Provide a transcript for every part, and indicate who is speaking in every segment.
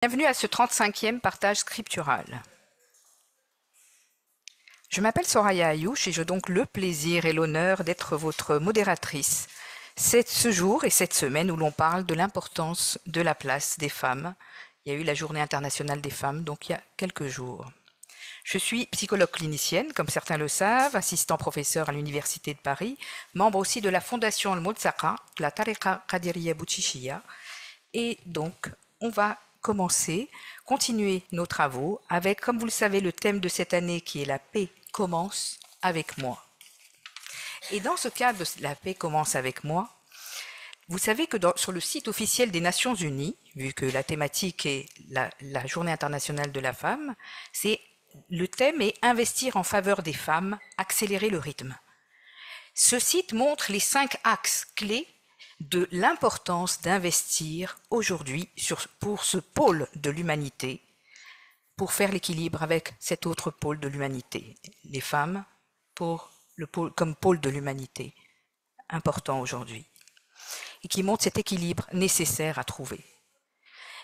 Speaker 1: Bienvenue à ce 35e partage scriptural. Je m'appelle Soraya Ayouch et j'ai donc le plaisir et l'honneur d'être votre modératrice ce jour et cette semaine où l'on parle de l'importance de la place des femmes. Il y a eu la Journée internationale des femmes, donc il y a quelques jours. Je suis psychologue clinicienne, comme certains le savent, assistant professeur à l'Université de Paris, membre aussi de la Fondation Al-Multzaqa, de la Tariqa Qadiriya Bouchishiya, et donc on va continuer nos travaux avec, comme vous le savez, le thème de cette année qui est la paix commence avec moi. Et dans ce cadre de la paix commence avec moi, vous savez que sur le site officiel des Nations Unies, vu que la thématique est la Journée internationale de la femme, le thème est investir en faveur des femmes, accélérer le rythme. Ce site montre les 5 axes clés de l'importance d'investir aujourd'hui pour ce pôle de l'humanité, pour faire l'équilibre avec cet autre pôle de l'humanité, les femmes comme pôle de l'humanité, important aujourd'hui, et qui montre cet équilibre nécessaire à trouver.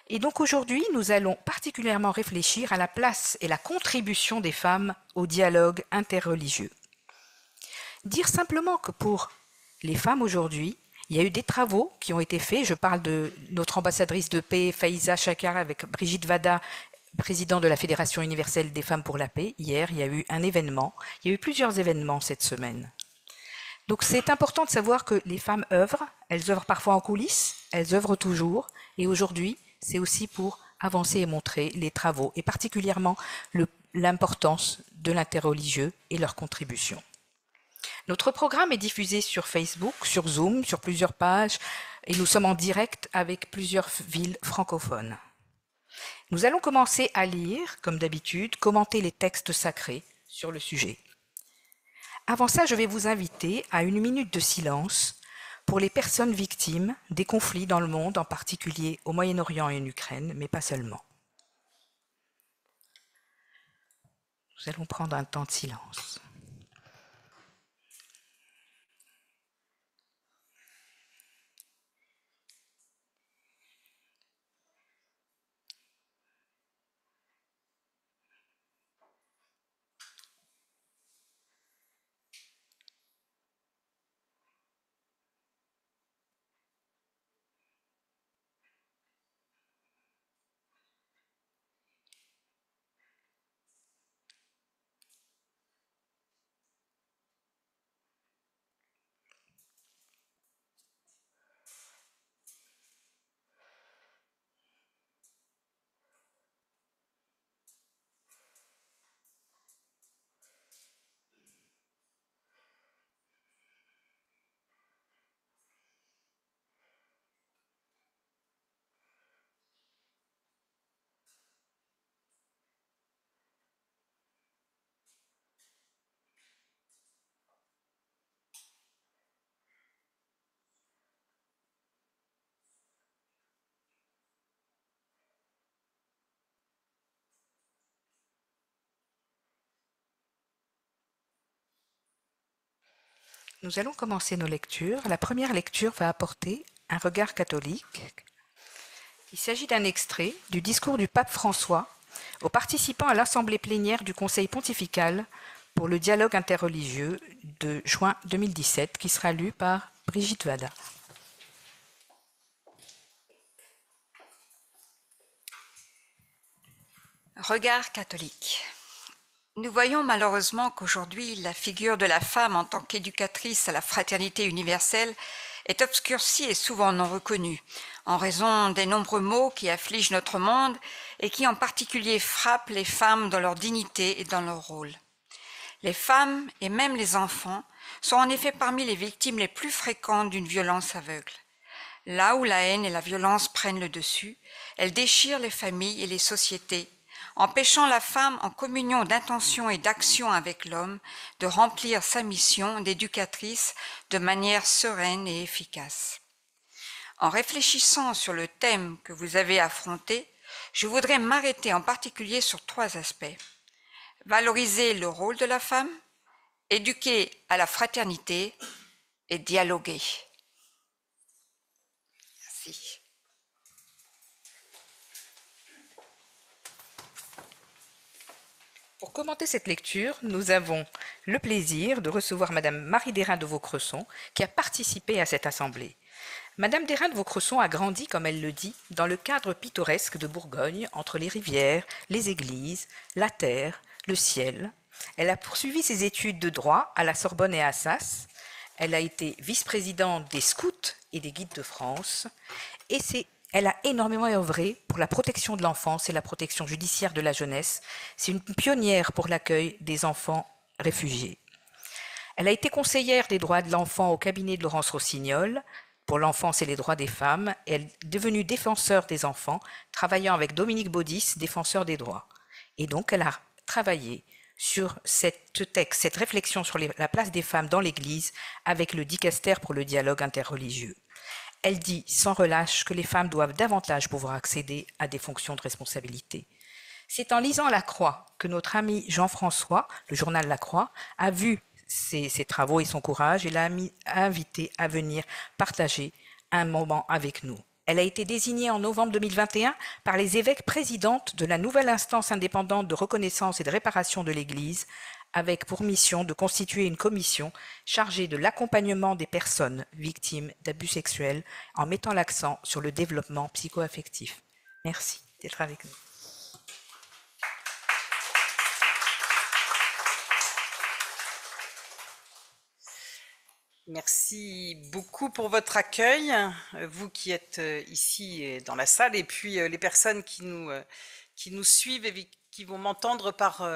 Speaker 1: Et donc aujourd'hui, nous allons particulièrement réfléchir à la place et la contribution des femmes au dialogue interreligieux. Dire simplement que pour les femmes aujourd'hui, il y a eu des travaux qui ont été faits. Je parle de notre ambassadrice de paix, Faiza Shakar, avec Brigitte Vada, présidente de la Fédération universelle des femmes pour la paix. Hier, il y a eu un événement. Il y a eu plusieurs événements cette semaine. Donc c'est important de savoir que les femmes œuvrent. Elles œuvrent parfois en coulisses, elles œuvrent toujours. Et aujourd'hui, c'est aussi pour avancer et montrer les travaux, et particulièrement l'importance de l'interreligieux et leur contribution. Notre programme est diffusé sur Facebook, sur Zoom, sur plusieurs pages, et nous sommes en direct avec plusieurs villes francophones. Nous allons commencer à lire, comme d'habitude, commenter les textes sacrés sur le sujet. Avant ça, je vais vous inviter à une minute de silence pour les personnes victimes des conflits dans le monde, en particulier au Moyen-Orient et en Ukraine, mais pas seulement. Nous allons prendre un temps de silence. Nous allons commencer nos lectures. La première lecture va apporter un regard catholique. Il s'agit d'un extrait du discours du pape François aux participants à l'assemblée plénière du Conseil pontifical pour le dialogue interreligieux de juin 2017, qui sera lu par Brigitte Vada.
Speaker 2: Regard catholique. Nous voyons malheureusement qu'aujourd'hui, la figure de la femme en tant qu'éducatrice à la fraternité universelle est obscurcie et souvent non reconnue, en raison des nombreux maux qui affligent notre monde et qui en particulier frappent les femmes dans leur dignité et dans leur rôle. Les femmes, et même les enfants, sont en effet parmi les victimes les plus fréquentes d'une violence aveugle. Là où la haine et la violence prennent le dessus, elles déchirent les familles et les sociétés, empêchant la femme en communion d'intention et d'action avec l'homme de remplir sa mission d'éducatrice de manière sereine et efficace. En réfléchissant sur le thème que vous avez affronté, je voudrais m'arrêter en particulier sur 3 aspects. Valoriser le rôle de la femme, éduquer à la fraternité et dialoguer. Merci.
Speaker 1: Pour commenter cette lecture, nous avons le plaisir de recevoir Madame Marie Derain de Vaucresson, qui a participé à cette assemblée. Madame Derain de Vaucresson a grandi, comme elle le dit, dans le cadre pittoresque de Bourgogne, entre les rivières, les églises, la terre, le ciel. Elle a poursuivi ses études de droit à la Sorbonne et à Assas. Elle a été vice-présidente des Scouts et des Guides de France. Et elle a énormément œuvré pour la protection de l'enfance et la protection judiciaire de la jeunesse. C'est une pionnière pour l'accueil des enfants réfugiés. Elle a été conseillère des droits de l'enfant au cabinet de Laurence Rossignol pour l'enfance et les droits des femmes. Elle est devenue défenseur des enfants, travaillant avec Dominique Baudis, défenseur des droits. Et donc, elle a travaillé sur cette réflexion sur la place des femmes dans l'Église avec le dicaster pour le dialogue interreligieux. Elle dit sans relâche que les femmes doivent davantage pouvoir accéder à des fonctions de responsabilité. C'est en lisant La Croix que notre ami Jean-François, le journal La Croix, a vu ses travaux et son courage et l'a invité à venir partager un moment avec nous. Elle a été désignée en novembre 2021 par les évêques présidentes de la nouvelle instance indépendante de reconnaissance et de réparation de l'Église, avec pour mission de constituer une commission chargée de l'accompagnement des personnes victimes d'abus sexuels en mettant l'accent sur le développement psycho-affectif. Merci d'être avec nous.
Speaker 3: Merci beaucoup pour votre accueil, vous qui êtes ici dans la salle, et puis les personnes qui nous suivent et qui vont m'entendre par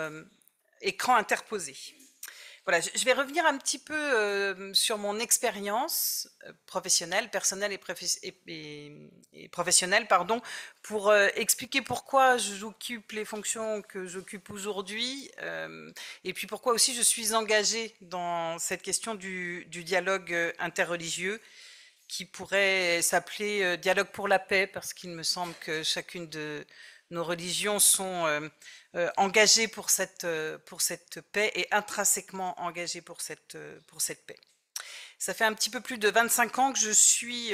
Speaker 3: écran interposé. Voilà, je vais revenir un petit peu sur mon expérience professionnelle, personnelle et professionnelle, pardon, pour expliquer pourquoi j'occupe les fonctions que j'occupe aujourd'hui, et puis pourquoi aussi je suis engagée dans cette question du dialogue interreligieux, qui pourrait s'appeler dialogue pour la paix, parce qu'il me semble que chacune de nos religions sont engagées pour cette paix et intrinsèquement engagées pour cette paix. Ça fait un petit peu plus de 25 ans que je suis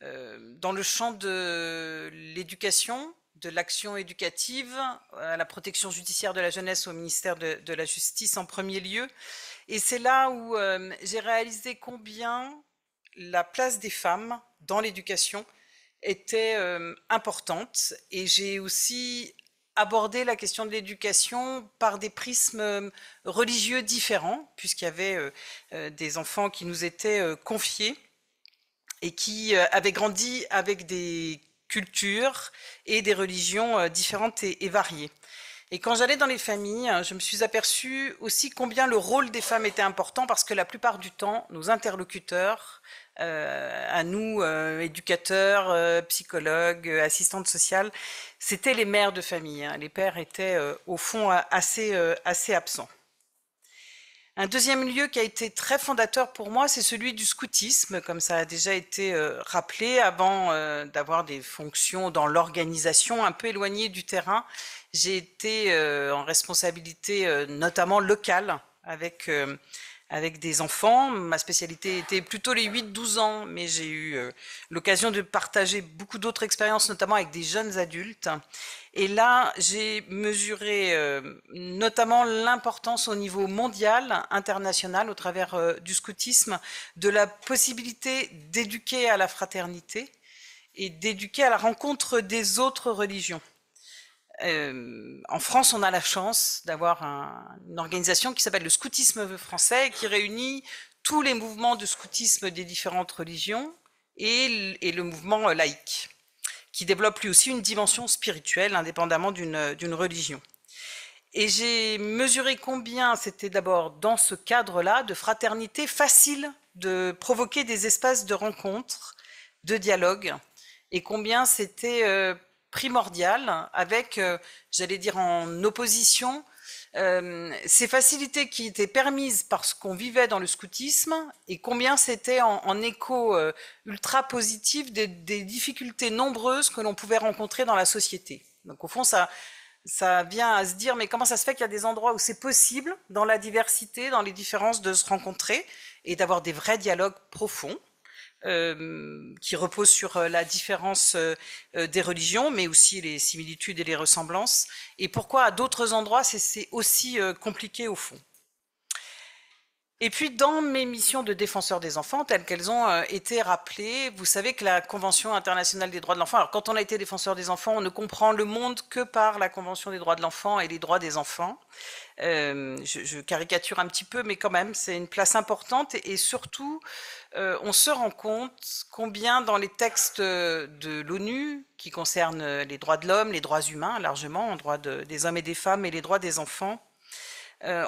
Speaker 3: dans le champ de l'éducation, de l'action éducative, à la protection judiciaire de la jeunesse au ministère de la Justice en premier lieu. Et c'est là où j'ai réalisé combien la place des femmes dans l'éducation était importante, et j'ai aussi abordé la question de l'éducation par des prismes religieux différents, puisqu'il y avait des enfants qui nous étaient confiés et qui avaient grandi avec des cultures et des religions différentes et variées. Et quand j'allais dans les familles, je me suis aperçue aussi combien le rôle des femmes était important, parce que la plupart du temps, nos interlocuteurs, à nous, éducateurs, psychologues, assistantes sociales, c'était les mères de famille. Les pères étaient au fond assez absents. Un deuxième lieu qui a été très fondateur pour moi, c'est celui du scoutisme, comme ça a déjà été rappelé, avant d'avoir des fonctions dans l'organisation un peu éloignées du terrain. J'ai été en responsabilité notamment locale avec des enfants. Ma spécialité était plutôt les 8-12 ans, mais j'ai eu l'occasion de partager beaucoup d'autres expériences, notamment avec des jeunes adultes. Et là, j'ai mesuré notamment l'importance au niveau mondial, international, au travers du scoutisme, de la possibilité d'éduquer à la fraternité et d'éduquer à la rencontre des autres religions. En France, on a la chance d'avoir une organisation qui s'appelle le Scoutisme français, qui réunit tous les mouvements de scoutisme des différentes religions et le mouvement laïque, qui développe lui aussi une dimension spirituelle, indépendamment d'une religion. Et j'ai mesuré combien c'était d'abord dans ce cadre-là de fraternité facile de provoquer des espaces de rencontre, de dialogue, et combien c'était primordial, avec, j'allais dire en opposition, ces facilités qui étaient permises parce qu'on vivait dans le scoutisme, et combien c'était en écho ultra positif des difficultés nombreuses que l'on pouvait rencontrer dans la société. Donc au fond, ça vient à se dire, mais comment ça se fait qu'il y a des endroits où c'est possible, dans la diversité, dans les différences, de se rencontrer et d'avoir des vrais dialogues profonds, qui repose sur la différence des religions, mais aussi les similitudes et les ressemblances, et pourquoi à d'autres endroits c'est aussi compliqué au fond. Et puis dans mes missions de défenseur des enfants, telles qu'elles ont été rappelées, vous savez que la Convention internationale des droits de l'enfant, alors quand on a été défenseur des enfants, on ne comprend le monde que par la Convention des droits de l'enfant et les droits des enfants. Je caricature un petit peu, mais quand même, c'est une place importante et surtout, on se rend compte combien dans les textes de l'ONU, qui concernent les droits de l'homme, les droits humains largement, les droits des hommes et des femmes et les droits des enfants,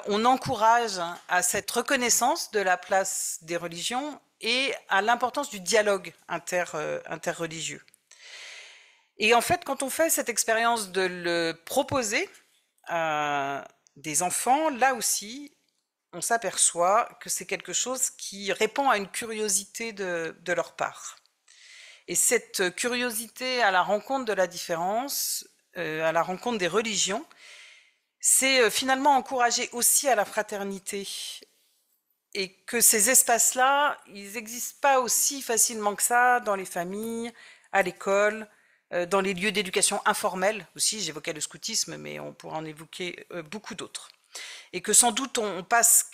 Speaker 3: on encourage à cette reconnaissance de la place des religions et à l'importance du dialogue interreligieux. Et en fait, quand on fait cette expérience de le proposer à des enfants, là aussi, on s'aperçoit que c'est quelque chose qui répond à une curiosité de leur part. Et cette curiosité à la rencontre de la différence, à la rencontre des religions, c'est finalement encourager aussi à la fraternité et que ces espaces-là, ils n'existent pas aussi facilement que ça dans les familles, à l'école, dans les lieux d'éducation informels aussi, j'évoquais le scoutisme, mais on pourra en évoquer beaucoup d'autres. Et que sans doute on passe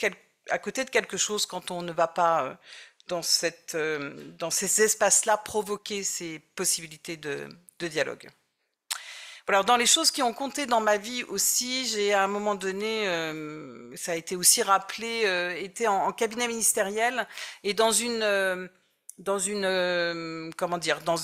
Speaker 3: à côté de quelque chose quand on ne va pas dans ces espaces-là provoquer ces possibilités de dialogue. Alors, dans les choses qui ont compté dans ma vie aussi, j'ai à un moment donné, ça a été aussi rappelé, été en cabinet ministériel et dans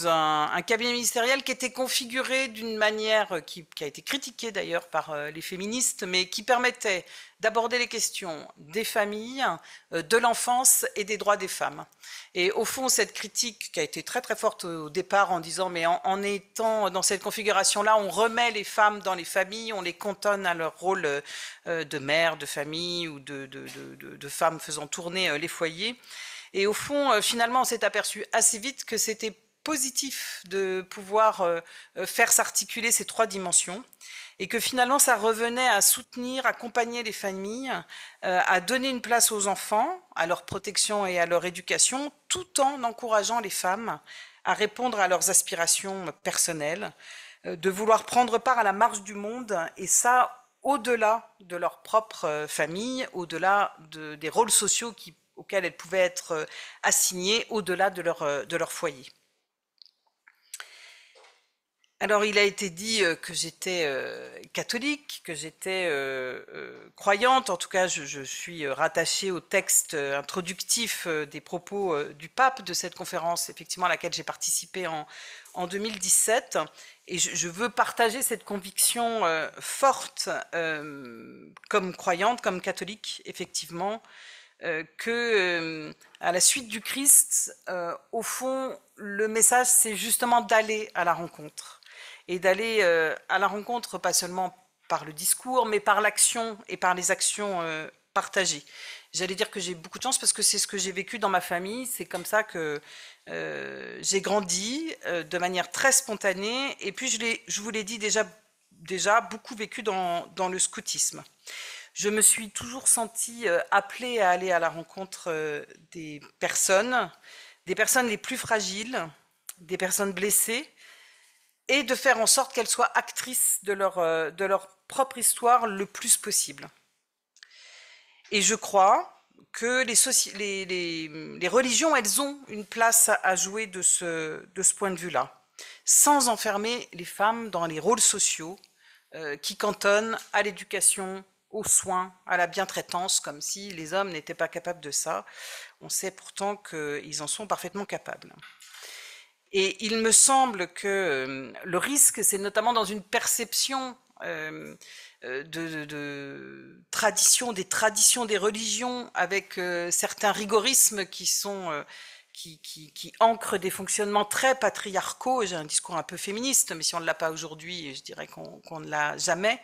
Speaker 3: un cabinet ministériel qui était configuré d'une manière qui a été critiquée d'ailleurs par les féministes, mais qui permettait d'aborder les questions des familles, de l'enfance et des droits des femmes. Et au fond, cette critique qui a été très très forte au départ en disant mais en étant dans cette configuration-là, on remet les femmes dans les familles, on les cantonne à leur rôle de mère, de famille ou de femmes faisant tourner les foyers. Et au fond, finalement, on s'est aperçu assez vite que c'était positif de pouvoir faire s'articuler ces trois dimensions et que finalement, ça revenait à soutenir, accompagner les familles, à donner une place aux enfants, à leur protection et à leur éducation, tout en encourageant les femmes à répondre à leurs aspirations personnelles, de vouloir prendre part à la marche du monde, et ça, au-delà de leur propre famille, au-delà des rôles sociaux auxquels elles pouvaient être assignées, au-delà de leur foyer. Alors, il a été dit que j'étais catholique, que j'étais croyante. En tout cas, je suis rattachée au texte introductif des propos du pape de cette conférence, effectivement, à laquelle j'ai participé en 2017. Et je veux partager cette conviction forte comme croyante, comme catholique, effectivement, que à la suite du Christ, au fond, le message, c'est justement d'aller à la rencontre. Et d'aller à la rencontre, pas seulement par le discours, mais par l'action et par les actions partagées. J'allais dire que j'ai beaucoup de chance parce que c'est ce que j'ai vécu dans ma famille, c'est comme ça que j'ai grandi de manière très spontanée, et puis je vous l'ai dit déjà beaucoup vécu dans le scoutisme. Je me suis toujours sentie appelée à aller à la rencontre des personnes les plus fragiles, des personnes blessées, et de faire en sorte qu'elles soient actrices de leur propre histoire le plus possible. Et je crois que les religions, elles ont une place à jouer de ce point de vue-là, sans enfermer les femmes dans les rôles sociaux qui cantonnent à l'éducation, aux soins, à la bientraitance, comme si les hommes n'étaient pas capables de ça. On sait pourtant qu'ils en sont parfaitement capables. Et il me semble que le risque, c'est notamment dans une perception des traditions des religions, avec certains rigorismes qui ancrent des fonctionnements très patriarcaux. J'ai un discours un peu féministe, mais si on ne l'a pas aujourd'hui, je dirais qu'on ne l'a jamais,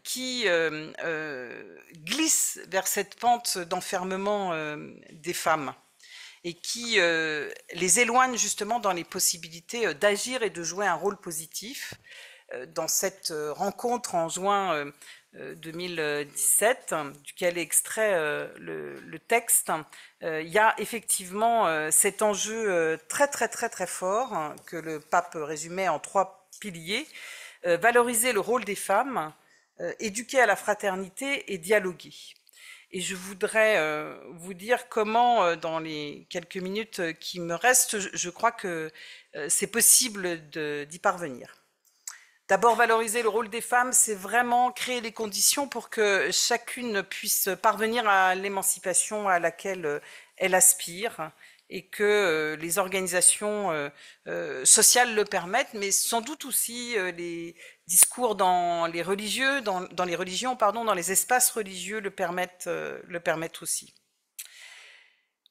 Speaker 3: qui glissent vers cette pente d'enfermement des femmes, et qui les éloignent justement dans les possibilités d'agir et de jouer un rôle positif, dans cette rencontre en juin 2017, duquel est extrait le texte, il y a effectivement cet enjeu très très très très fort que le pape résumait en 3 piliers: valoriser le rôle des femmes, éduquer à la fraternité et dialoguer. Et je voudrais vous dire comment, dans les quelques minutes qui me restent, je crois que c'est possible d'y parvenir. D'abord, valoriser le rôle des femmes, c'est vraiment créer les conditions pour que chacune puisse parvenir à l'émancipation à laquelle elle aspire, et que les organisations sociales le permettent, mais sans doute aussi les discours dans les religions, dans les espaces religieux le permettent aussi.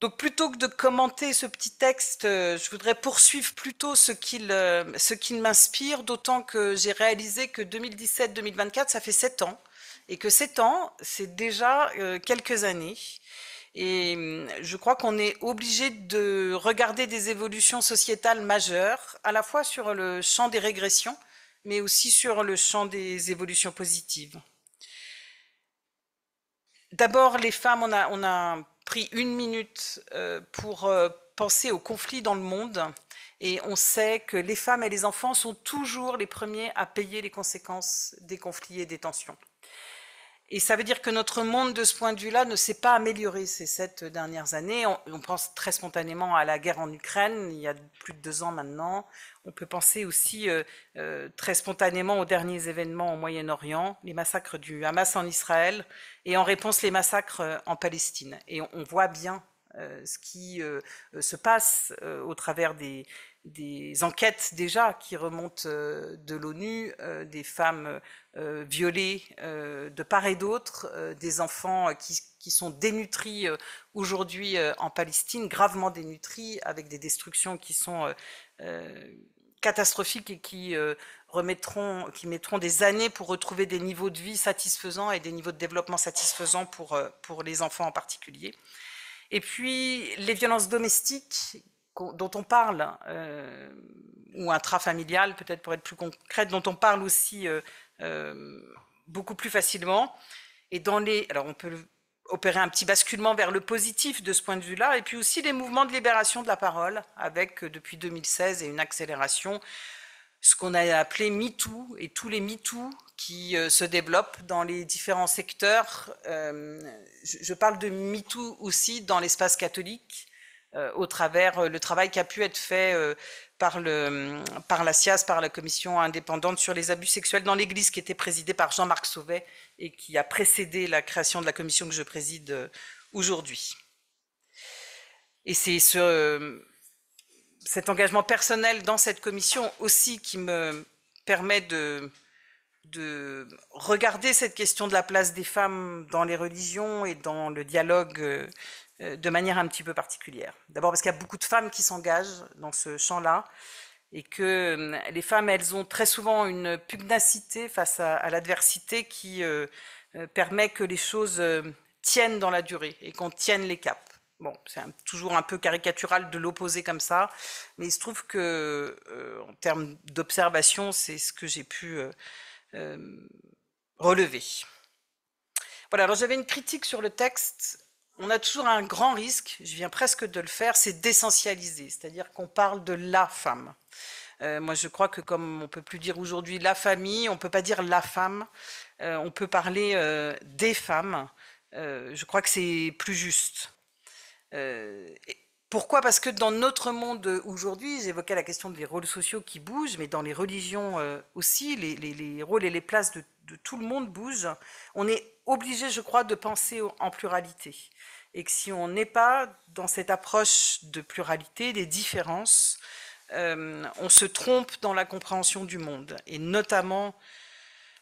Speaker 3: Donc plutôt que de commenter ce petit texte, je voudrais poursuivre plutôt ce qu'il m'inspire, d'autant que j'ai réalisé que 2017-2024, ça fait 7 ans, et que 7 ans, c'est déjà quelques années. Et je crois qu'on est obligé de regarder des évolutions sociétales majeures, à la fois sur le champ des régressions, mais aussi sur le champ des évolutions positives. D'abord, les femmes, on a pris 1 minute pour penser aux conflits dans le monde, et on sait que les femmes et les enfants sont toujours les premiers à payer les conséquences des conflits et des tensions. Et ça veut dire que notre monde, de ce point de vue-là, ne s'est pas amélioré ces 7 dernières années. On pense très spontanément à la guerre en Ukraine, il y a plus de 2 ans maintenant. On peut penser aussi très spontanément aux derniers événements au Moyen-Orient, les massacres du Hamas en Israël, et en réponse les massacres en Palestine. Et on voit bien ce qui se passe au travers des enquêtes déjà qui remontent de l'ONU, des femmes violées de part et d'autre, des enfants qui sont dénutris aujourd'hui en Palestine, gravement dénutris, avec des destructions qui sont catastrophiques et qui mettront des années pour retrouver des niveaux de vie satisfaisants et des niveaux de développement satisfaisants pour les enfants en particulier. Et puis les violences domestiques dont on parle, ou intrafamiliales peut-être pour être plus concrète, dont on parle aussi beaucoup plus facilement. Et alors on peut opérer un petit basculement vers le positif de ce point de vue-là, et puis aussi les mouvements de libération de la parole, avec depuis 2016 et une accélération, ce qu'on a appelé MeToo, et tous les MeToo qui se développent dans les différents secteurs. Je parle de MeToo aussi dans l'espace catholique, au travers le travail qui a pu être fait par la CIAS, par la commission indépendante sur les abus sexuels dans l'Église, qui était présidée par Jean-Marc Sauvet et qui a précédé la création de la commission que je préside aujourd'hui. Et c'est cet engagement personnel dans cette commission aussi qui me permet de regarder cette question de la place des femmes dans les religions et dans le dialogue de manière un petit peu particulière. D'abord parce qu'il y a beaucoup de femmes qui s'engagent dans ce champ-là, et que les femmes, elles ont très souvent une pugnacité face à l'adversité qui permet que les choses tiennent dans la durée et qu'on tienne les caps. Bon, c'est toujours un peu caricatural de l'opposer comme ça, mais il se trouve que en termes d'observation, c'est ce que j'ai pu relever. Voilà, alors j'avais une critique sur le texte. On a toujours un grand risque, je viens presque de le faire, c'est d'essentialiser, c'est-à-dire qu'on parle de la femme. Moi, je crois que comme on ne peut plus dire aujourd'hui la famille, on ne peut pas dire la femme, on peut parler des femmes. Je crois que c'est plus juste. Pourquoi? Parce que dans notre monde aujourd'hui, j'évoquais la question des rôles sociaux qui bougent, mais dans les religions aussi, les rôles et les places de tout le monde bougent. On est obligé, je crois, de penser en pluralité. Et que si on n'est pas dans cette approche de pluralité, des différences, on se trompe dans la compréhension du monde, et notamment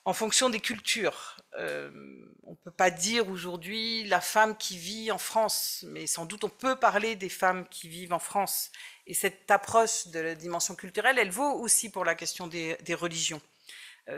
Speaker 3: en fonction des cultures. On ne peut pas dire aujourd'hui la femme qui vit en France, mais sans doute on peut parler des femmes qui vivent en France. Et cette approche de la dimension culturelle, elle vaut aussi pour la question des religions.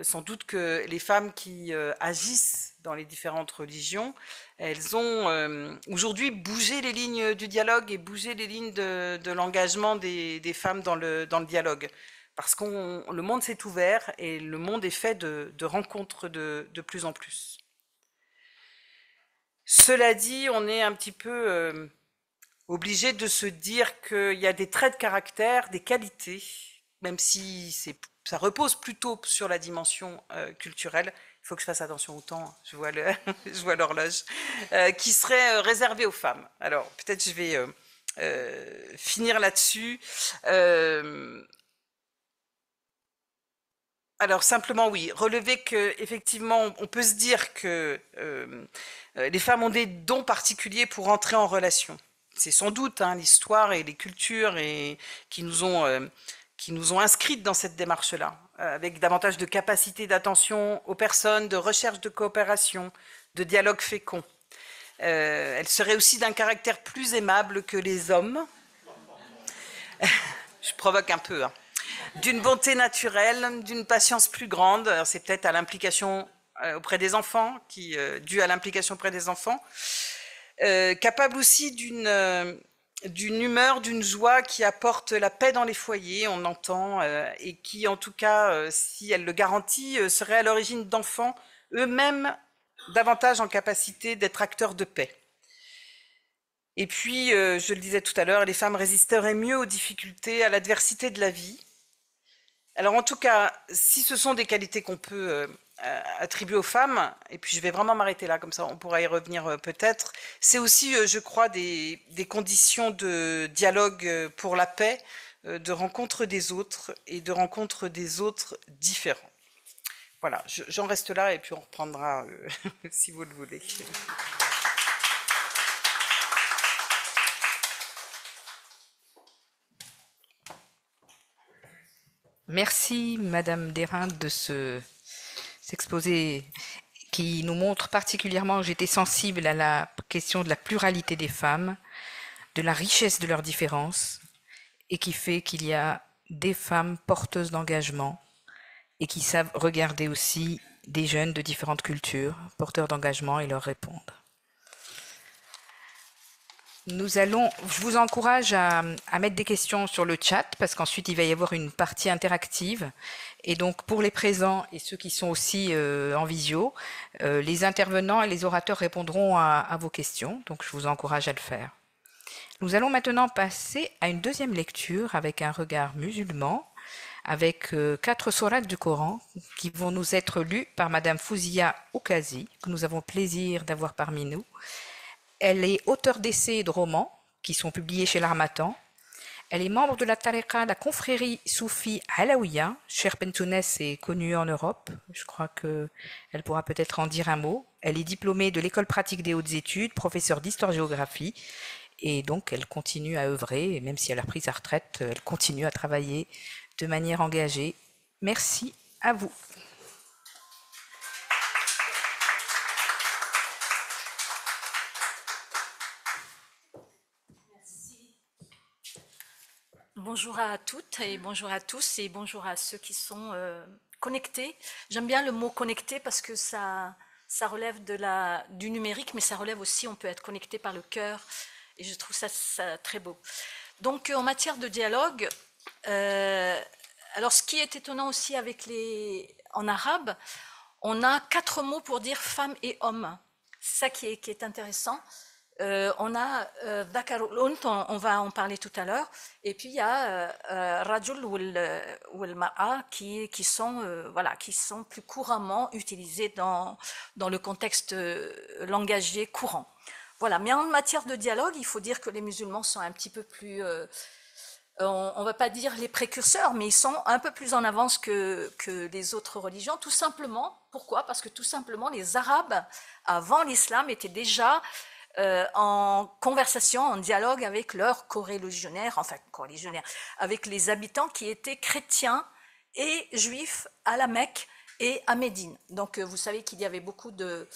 Speaker 3: Sans doute que les femmes qui agissent dans les différentes religions, elles ont aujourd'hui bougé les lignes du dialogue et bougé les lignes de l'engagement des femmes dans le dialogue. parce que le monde s'est ouvert et le monde est fait de rencontres de plus en plus. Cela dit, on est un petit peu obligé de se dire qu'il y a des traits de caractère, des qualités, même si ça repose plutôt sur la dimension culturelle. Il faut que je fasse attention au temps, je vois l'horloge, qui serait réservée aux femmes. Alors, peut-être je vais finir là-dessus. Alors simplement oui, relever que effectivement on peut se dire que les femmes ont des dons particuliers pour entrer en relation. C'est sans doute l'histoire et les cultures qui nous ont inscrites dans cette démarche-là, avec davantage de capacité d'attention aux personnes, de recherche de coopération, de dialogue fécond. Elles seraient aussi d'un caractère plus aimable que les hommes. Je provoque un peu, d'une bonté naturelle, d'une patience plus grande. C'est peut-être à l'implication auprès des enfants, dû à l'implication auprès des enfants. Capable aussi d'une humeur, d'une joie qui apporte la paix dans les foyers, on entend, et qui, en tout cas, si elle le garantit, serait à l'origine d'enfants eux-mêmes davantage en capacité d'être acteurs de paix. Et puis, je le disais tout à l'heure, les femmes résisteraient mieux aux difficultés, à l'adversité de la vie. Alors en tout cas, si ce sont des qualités qu'on peut attribuer aux femmes, et puis je vais vraiment m'arrêter là, comme ça on pourra y revenir peut-être, c'est aussi, je crois, des conditions de dialogue pour la paix, de rencontre des autres, et de rencontre des autres différents. Voilà, j'en reste là, et puis on reprendra si vous le voulez.
Speaker 1: Merci, Madame Derain, de cet exposé qui nous montre particulièrement que j'étais sensible à la question de la pluralité des femmes, de la richesse de leurs différences, et qui fait qu'il y a des femmes porteuses d'engagement et qui savent regarder aussi des jeunes de différentes cultures, porteurs d'engagement, et leur répondre. Je vous encourage à mettre des questions sur le chat parce qu'ensuite il va y avoir une partie interactive. Et donc pour les présents et ceux qui sont aussi en visio, les intervenants et les orateurs répondront à vos questions. Donc je vous encourage à le faire. Nous allons maintenant passer à une deuxième lecture avec un regard musulman, avec 4 sourates du Coran qui vont nous être lues par Madame Fouzia Oukazi, que nous avons plaisir d'avoir parmi nous. Elle est auteure d'essais et de romans qui sont publiés chez l'Harmattan. Elle est membre de la tariqa, la confrérie soufie Alaouia. Cher Pentounès est connue en Europe. Je crois qu'elle pourra peut-être en dire un mot. Elle est diplômée de l'École pratique des hautes études, professeure d'histoire-géographie. Et donc, elle continue à œuvrer, et même si elle a pris sa retraite, elle continue à travailler de manière engagée. Merci à vous.
Speaker 4: Bonjour à toutes et bonjour à tous et bonjour à ceux qui sont connectés. J'aime bien le mot connecté parce que ça relève du numérique, mais ça relève aussi, on peut être connecté par le cœur et je trouve ça très beau. Donc en matière de dialogue, alors ce qui est étonnant aussi en arabe, on a 4 mots pour dire femme et homme. C'est ça qui est intéressant. On a Dhakarul Unt, on va en parler tout à l'heure, et puis il y a Rajul ou el Mar'a qui sont plus couramment utilisés dans le contexte langagier courant. Voilà, mais en matière de dialogue, il faut dire que les musulmans sont un petit peu plus, on ne va pas dire les précurseurs, mais ils sont un peu plus en avance que les autres religions, tout simplement. Pourquoi? Parce que tout simplement, les Arabes, avant l'islam, étaient déjà en conversation, en dialogue avec leurs coreligionnaires, avec les habitants qui étaient chrétiens et juifs à la Mecque et à Médine. Donc vous savez qu'il y avait beaucoup de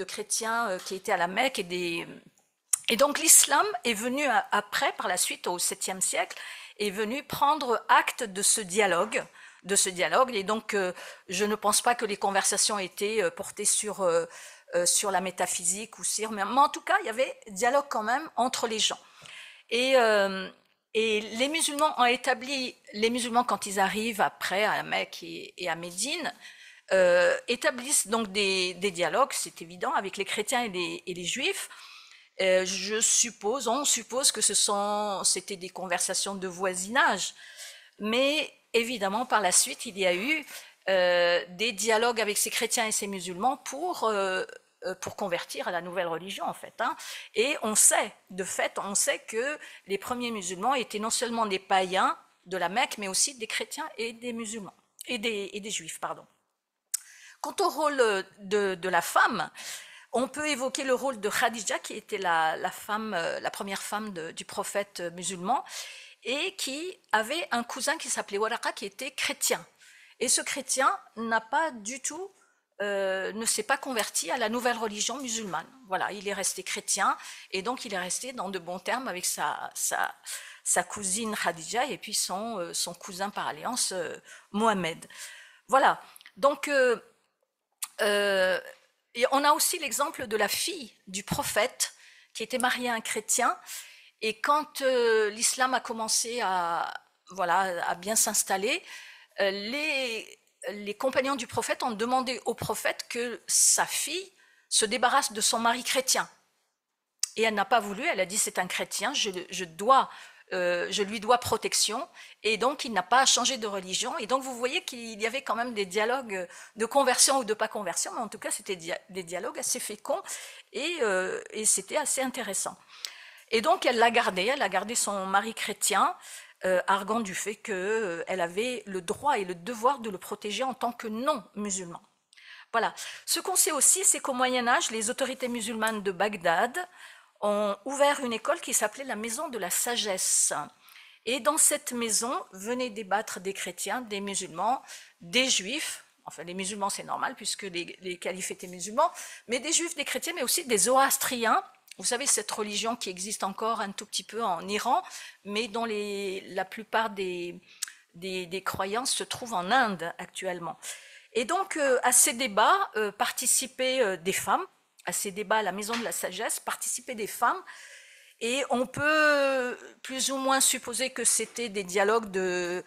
Speaker 4: chrétiens qui étaient à la Mecque et donc l'islam est venu après, par la suite, au 7e siècle, est venu prendre acte de ce dialogue. Et donc je ne pense pas que les conversations étaient portées sur la métaphysique mais en tout cas il y avait dialogue quand même entre les gens. Et Et les musulmans ont établi, les musulmans quand ils arrivent après à la Mecque et à Médine, établissent donc des dialogues, c'est évident, avec les chrétiens et les juifs. On suppose que c'était des conversations de voisinage, mais évidemment par la suite il y a eu des dialogues avec ces chrétiens et ces musulmans pour convertir à la nouvelle religion en fait. Hein. Et on sait que les premiers musulmans étaient non seulement des païens de la Mecque, mais aussi des chrétiens et des musulmans et des juifs, pardon. Quant au rôle de la femme, on peut évoquer le rôle de Khadija, qui était la première femme du prophète musulman, et qui avait un cousin qui s'appelait Waraqa, qui était chrétien. Et ce chrétien n'a pas du tout, ne s'est pas converti à la nouvelle religion musulmane. Voilà, il est resté chrétien, et donc il est resté dans de bons termes avec sa cousine Khadija, et puis son cousin par alliance, Mohamed. Voilà, donc... et on a aussi l'exemple de la fille du prophète qui était mariée à un chrétien, et quand l'islam a commencé à bien s'installer, les compagnons du prophète ont demandé au prophète que sa fille se débarrasse de son mari chrétien. Et elle n'a pas voulu, elle a dit c'est un chrétien, je lui dois protection, et donc il n'a pas changé de religion. Et donc vous voyez qu'il y avait quand même des dialogues de conversion ou de pas conversion, mais en tout cas c'était des dialogues assez féconds, et c'était assez intéressant. Et donc elle a gardé son mari chrétien, arguant du fait qu'elle avait le droit et le devoir de le protéger en tant que non-musulman. Voilà. Ce qu'on sait aussi, c'est qu'au Moyen-Âge, les autorités musulmanes de Bagdad ont ouvert une école qui s'appelait la Maison de la Sagesse. Et dans cette maison venaient débattre des chrétiens, des musulmans, des juifs, enfin les musulmans c'est normal puisque les califes étaient musulmans, mais des juifs, des chrétiens, mais aussi des zoroastriens. Vous savez, cette religion qui existe encore un tout petit peu en Iran, mais dont la plupart des croyances se trouvent en Inde actuellement. Et donc à ces débats participaient des femmes, à ces débats à la Maison de la Sagesse, participaient des femmes, et on peut plus ou moins supposer que c'était des dialogues de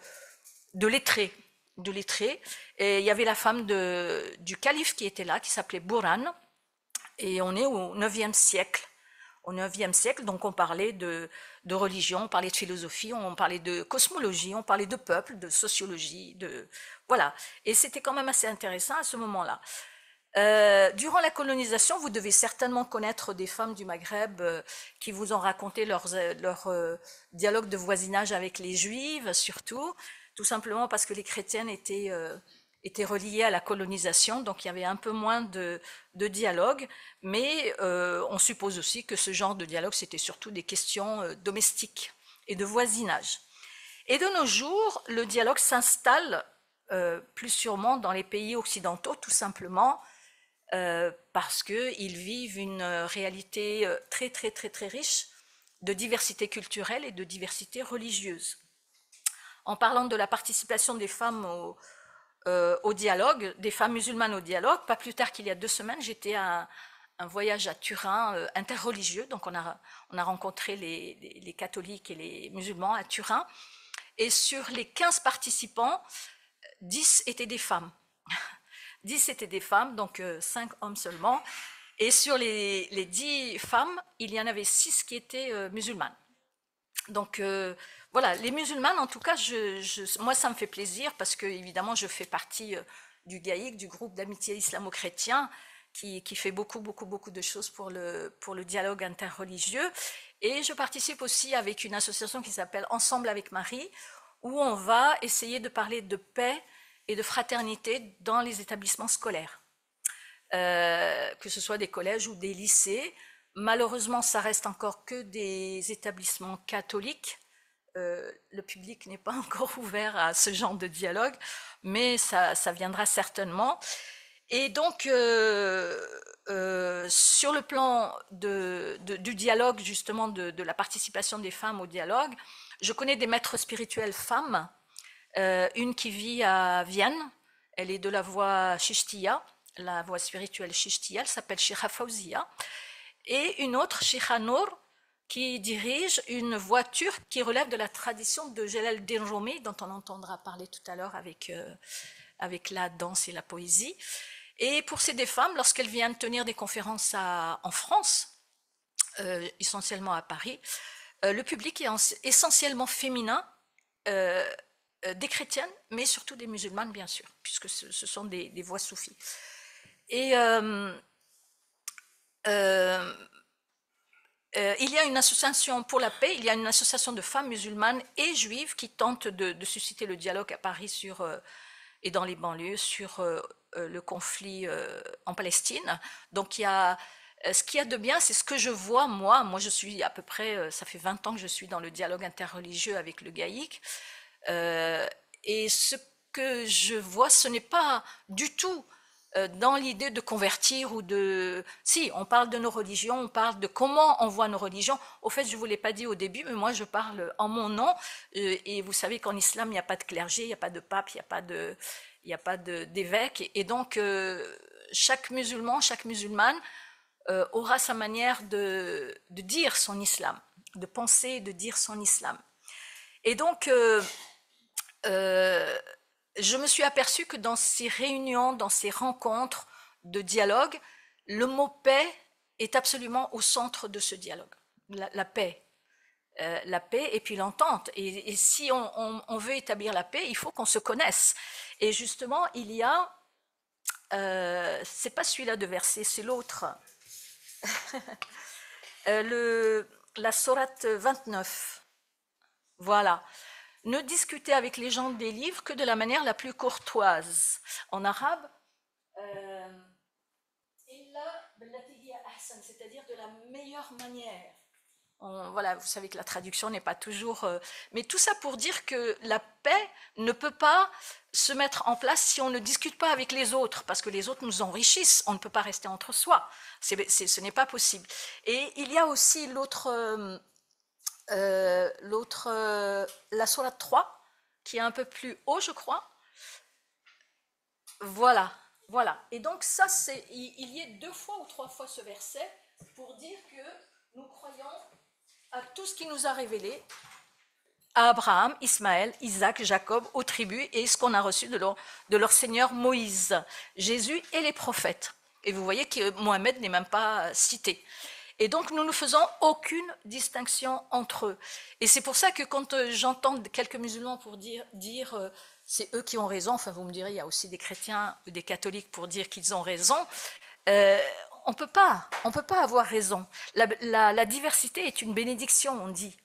Speaker 4: lettrés. Et il y avait la femme du calife qui était là, qui s'appelait Bourhan, et on est au IXe siècle. Au IXe siècle, donc on parlait de religion, on parlait de philosophie, on parlait de cosmologie, on parlait de peuple, de sociologie, voilà. Et c'était quand même assez intéressant à ce moment-là. Durant la colonisation, vous devez certainement connaître des femmes du Maghreb qui vous ont raconté leur dialogue de voisinage avec les Juives, surtout, tout simplement parce que les chrétiennes étaient reliées à la colonisation, donc il y avait un peu moins de dialogue, mais on suppose aussi que ce genre de dialogue, c'était surtout des questions domestiques et de voisinage. Et de nos jours, le dialogue s'installe plus sûrement dans les pays occidentaux, tout simplement parce qu'ils vivent une réalité très très très très riche de diversité culturelle et de diversité religieuse. En parlant de la participation des femmes au dialogue, des femmes musulmanes au dialogue, pas plus tard qu'il y a 2 semaines, j'étais à un voyage à Turin interreligieux, donc on a rencontré les catholiques et les musulmans à Turin, et sur les 15 participants, 10 étaient des femmes. 10 étaient des femmes, donc 5 hommes seulement, et sur les 10 femmes, il y en avait 6 qui étaient musulmanes. Donc voilà, les musulmanes, en tout cas, moi ça me fait plaisir parce que évidemment je fais partie du GAIC, du groupe d'amitié islamo-chrétien, qui fait beaucoup de choses pour le dialogue interreligieux, et je participe aussi avec une association qui s'appelle Ensemble avec Marie, où on va essayer de parler de paix et de fraternité dans les établissements scolaires, que ce soit des collèges ou des lycées. Malheureusement, ça reste encore que des établissements catholiques. Le public n'est pas encore ouvert à ce genre de dialogue, mais ça viendra certainement. Et donc, sur le plan du dialogue, justement, de la participation des femmes au dialogue, je connais des maîtres spirituels femmes, une qui vit à Vienne, elle est de la voie Chishtiya, la voie spirituelle Chishtiya, elle s'appelle Sheikha Fawziya, et une autre, Sheikha Nour, qui dirige une voiture qui relève de la tradition de Jalaluddin Rumi, dont on entendra parler tout à l'heure avec la danse et la poésie. Et pour ces deux femmes, lorsqu'elles viennent tenir des conférences en France, essentiellement à Paris, le public est essentiellement féminin, des chrétiennes, mais surtout des musulmanes, bien sûr, puisque ce sont des voix soufis. Et il y a une association pour la paix, il y a une association de femmes musulmanes et juives qui tentent de susciter le dialogue à Paris et dans les banlieues sur le conflit en Palestine. Donc ce qu'il y a de bien, c'est ce que je vois, moi je suis à peu près, ça fait 20 ans que je suis dans le dialogue interreligieux avec le GAIC, et ce que je vois, ce n'est pas du tout dans l'idée de convertir ou de... Si, on parle de nos religions, on parle de comment on voit nos religions. Au fait, je ne vous l'ai pas dit au début, mais moi je parle en mon nom, et vous savez qu'en islam, il n'y a pas de clergé, il n'y a pas de pape, il n'y a pas d'évêque, et donc chaque musulman, chaque musulmane aura sa manière de dire son islam, de penser et de dire son islam. Et donc, je me suis aperçue que dans ces réunions, dans ces rencontres de dialogue, le mot paix est absolument au centre de ce dialogue. La paix. La paix et puis l'entente. Et si on veut établir la paix, il faut qu'on se connaisse. Et justement, il y a... c'est pas celui-là de verset, c'est l'autre. La sourate 29. Voilà. Ne discutez avec les gens des livres que de la manière la plus courtoise. En arabe, c'est-à-dire de la meilleure manière. Voilà, vous savez que la traduction n'est pas toujours... mais tout ça pour dire que la paix ne peut pas se mettre en place si on ne discute pas avec les autres, parce que les autres nous enrichissent, on ne peut pas rester entre soi. Ce n'est pas possible. Et il y a aussi la sourate 3, qui est un peu plus haut, je crois. Voilà. Et donc ça, il y a 2 fois ou 3 fois ce verset pour dire que nous croyons à tout ce qui nous a révélé, à Abraham, Ismaël, Isaac, Jacob, aux tribus, et ce qu'on a reçu de leur Seigneur Moïse, Jésus et les prophètes. Et vous voyez que Mohamed n'est même pas cité. Et donc, nous ne faisons aucune distinction entre eux. Et c'est pour ça que quand j'entends quelques musulmans pour dire c'est eux qui ont raison, enfin vous me direz, il y a aussi des chrétiens, des catholiques pour dire qu'ils ont raison, on peut pas avoir raison. La diversité est une bénédiction, on dit.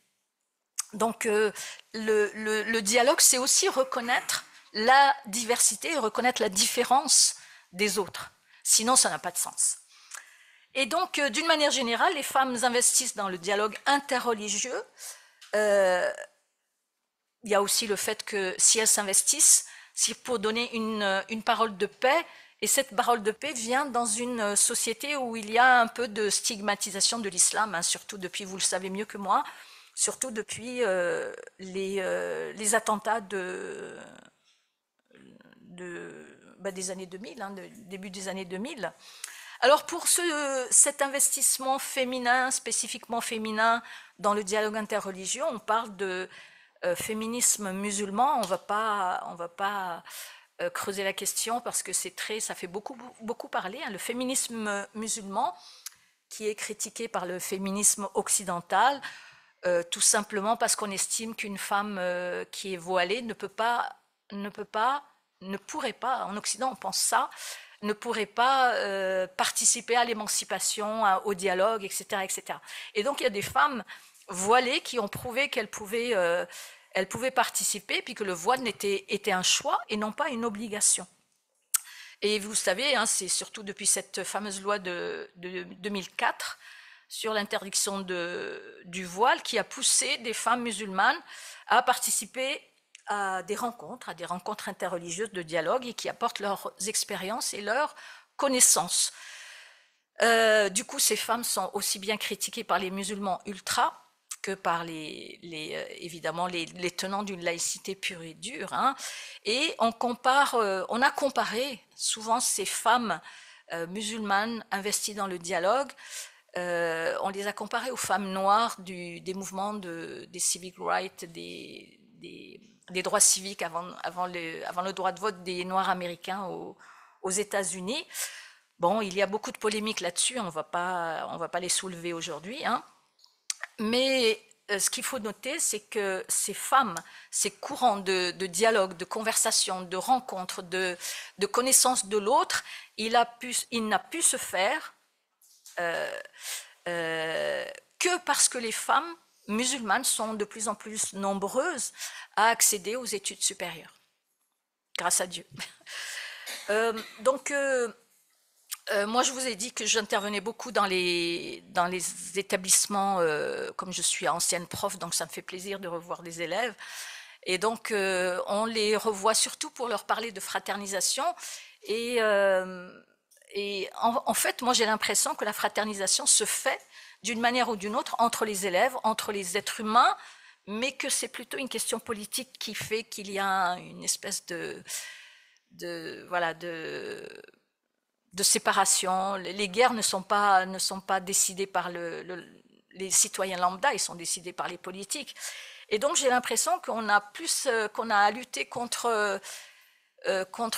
Speaker 4: Donc, le dialogue, c'est aussi reconnaître la diversité et reconnaître la différence des autres. Sinon, ça n'a pas de sens. Et donc, d'une manière générale, les femmes investissent dans le dialogue interreligieux. Il y a aussi le fait que si elles s'investissent, c'est pour donner une parole de paix, et cette parole de paix vient dans une société où il y a un peu de stigmatisation de l'islam, hein, surtout depuis, vous le savez mieux que moi, surtout depuis les attentats des années 2000, hein, début des années 2000. Alors pour cet investissement féminin, spécifiquement féminin, dans le dialogue interreligieux, on parle de féminisme musulman. On va pas creuser la question parce que ça fait beaucoup parler, hein, le féminisme musulman qui est critiqué par le féminisme occidental, tout simplement parce qu'on estime qu'une femme qui est voilée ne pourrait pas, en Occident on pense ça, ne pourrait pas participer à l'émancipation, au dialogue, etc., etc. Et donc il y a des femmes voilées qui ont prouvé qu'elles pouvaient participer, puis que le voile était un choix et non pas une obligation. Et vous savez, hein, c'est surtout depuis cette fameuse loi de 2004 sur l'interdiction du voile qui a poussé des femmes musulmanes à participer à des rencontres interreligieuses de dialogue et qui apportent leurs expériences et leurs connaissances. Du coup, ces femmes sont aussi bien critiquées par les musulmans ultra que par évidemment les tenants d'une laïcité pure et dure, hein. Et on a comparé souvent ces femmes musulmanes investies dans le dialogue on les a comparées aux femmes noires des mouvements des civic rights, des droits civiques avant le droit de vote des Noirs américains aux États-Unis. Bon, il y a beaucoup de polémiques là-dessus, on va pas les soulever aujourd'hui, hein. Mais ce qu'il faut noter, c'est que ces femmes, ces courants de dialogue, de conversation, de rencontre, de connaissance de l'autre, il n'a pu se faire que parce que les femmes musulmanes sont de plus en plus nombreuses à accéder aux études supérieures, grâce à Dieu. Moi, je vous ai dit que j'intervenais beaucoup dans les établissements, comme je suis ancienne prof, donc ça me fait plaisir de revoir des élèves. Et donc, on les revoit surtout pour leur parler de fraternisation. Et en fait, moi, j'ai l'impression que la fraternisation se fait d'une manière ou d'une autre entre les élèves, entre les êtres humains, mais que c'est plutôt une question politique qui fait qu'il y a une espèce de séparation. Les guerres ne sont pas décidées par les citoyens lambda, ils sont décidés par les politiques. Et donc j'ai l'impression qu'on a à lutter contre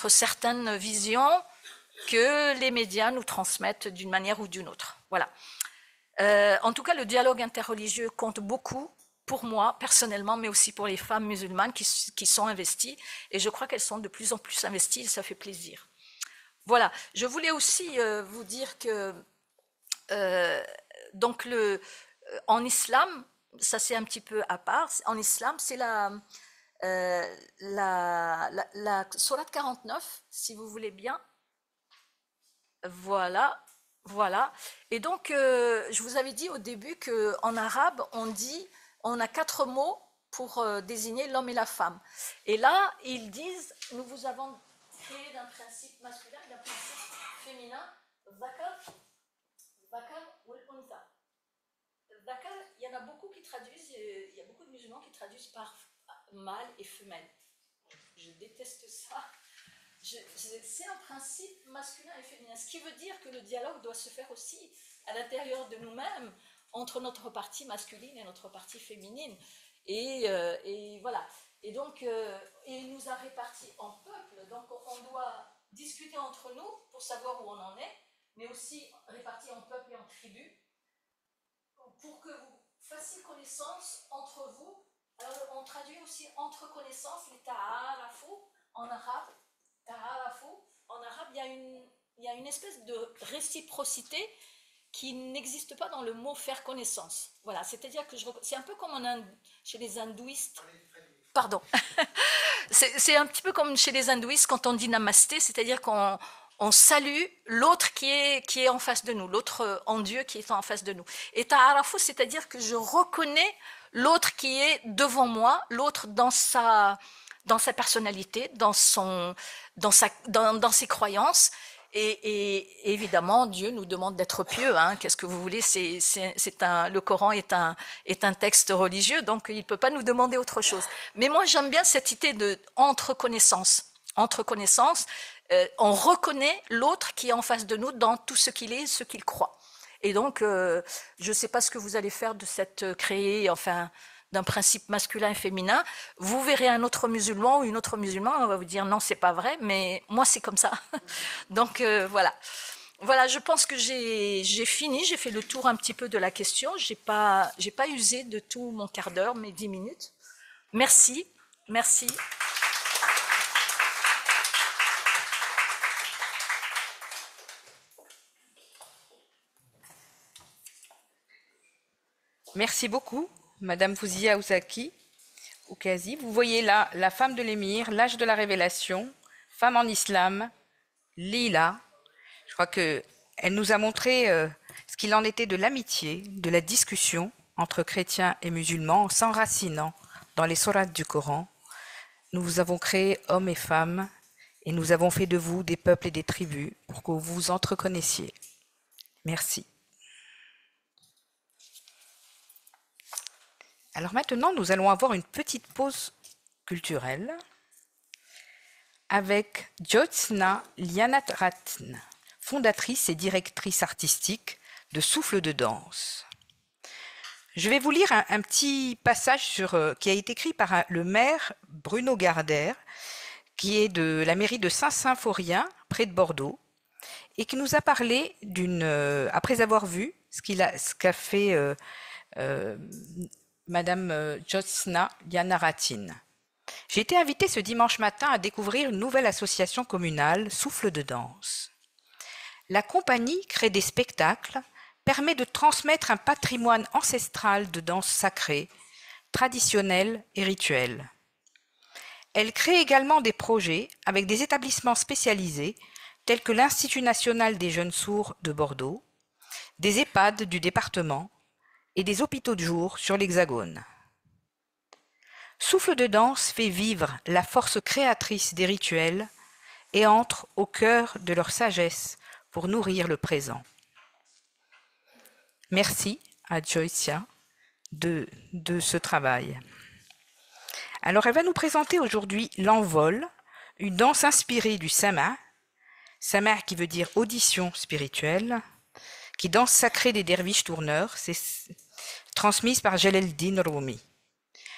Speaker 4: certaines visions que les médias nous transmettent d'une manière ou d'une autre. Voilà. En tout cas, le dialogue interreligieux compte beaucoup pour moi personnellement, mais aussi pour les femmes musulmanes qui sont investies. Et je crois qu'elles sont de plus en plus investies et ça fait plaisir. Voilà, je voulais aussi vous dire que en islam, ça c'est un petit peu à part, en islam c'est la sourate 49, si vous voulez bien. Voilà. Et donc, je vous avais dit au début qu'en arabe, on a 4 mots pour désigner l'homme et la femme. Et là, ils disent, nous vous avons créé d'un principe masculin et d'un principe féminin, Zakar ou Untha. Zakar, il y en a beaucoup qui traduisent, il y a beaucoup de musulmans qui traduisent par mâle et femelle. Je déteste ça. C'est un principe masculin et féminin, ce qui veut dire que le dialogue doit se faire aussi à l'intérieur de nous-mêmes, entre notre partie masculine et notre partie féminine. Et voilà. Et donc, il nous a répartis en peuples, donc on doit discuter entre nous pour savoir où on en est, mais aussi répartis en peuples et en tribus, pour que vous fassiez connaissance entre vous. Alors, on traduit aussi entre connaissances les ta'arafu en arabe. En arabe, il y a une espèce de réciprocité qui n'existe pas dans le mot faire connaissance. Voilà, c'est-à-dire que c'est un peu comme chez les hindouistes. Pardon. C'est un petit peu comme chez les hindouistes quand on dit namasté, c'est-à-dire qu'on salue l'autre qui est en face de nous, l'autre en Dieu qui est en face de nous. Et ta'arafu, c'est-à-dire que je reconnais l'autre qui est devant moi, l'autre dans sa personnalité, dans ses croyances. Et évidemment, Dieu nous demande d'être pieux. Hein. Qu'est-ce que vous voulez ? Le Coran est un texte religieux, donc il ne peut pas nous demander autre chose. Mais moi, j'aime bien cette idée entre connaissances. Entre connaissances, on reconnaît l'autre qui est en face de nous dans tout ce qu'il est, ce qu'il croit. Et donc, je ne sais pas ce que vous allez faire de d'un principe masculin et féminin. Vous verrez un autre musulman ou une autre musulmane, on va vous dire non, c'est pas vrai, mais moi c'est comme ça. Donc voilà. Voilà, je pense que j'ai fini, j'ai fait le tour un petit peu de la question. J'ai pas usé de tout mon quart d'heure, mes 10 minutes. Merci.
Speaker 1: Merci beaucoup, Madame Fouzia Oukazi. Vous voyez là la femme de l'émir, l'âge de la révélation, femme en islam, Lila. Je crois qu'elle nous a montré ce qu'il en était de l'amitié, de la discussion entre chrétiens et musulmans, en s'enracinant dans les sourates du Coran. Nous vous avons créé hommes et femmes, et nous avons fait de vous des peuples et des tribus pour que vous vous entreconnaissiez. Merci. Alors maintenant, nous allons avoir une petite pause culturelle avec Jyotsna Lianatratne, fondatrice et directrice artistique de souffle de danse. Je vais vous lire un petit passage qui a été écrit par le maire Bruno Gardère, qui est de la mairie de Saint-Symphorien, près de Bordeaux, et qui nous a parlé après avoir vu ce qu'a fait Madame Jyotsna Yanaratin. J'ai été invitée ce dimanche matin à découvrir une nouvelle association communale, Souffle de danse. La compagnie crée des spectacles, permet de transmettre un patrimoine ancestral de danse sacrée, traditionnelle et rituelle. Elle crée également des projets avec des établissements spécialisés tels que l'Institut national des jeunes sourds de Bordeaux, des EHPAD du département et des hôpitaux de jour sur l'Hexagone. Souffle de danse fait vivre la force créatrice des rituels et entre au cœur de leur sagesse pour nourrir le présent. Merci à Joycia de ce travail. Alors elle va nous présenter aujourd'hui l'envol, une danse inspirée du sama qui veut dire audition spirituelle, qui danse sacrée des derviches tourneurs, c'est transmise par Jeleldin Rumi.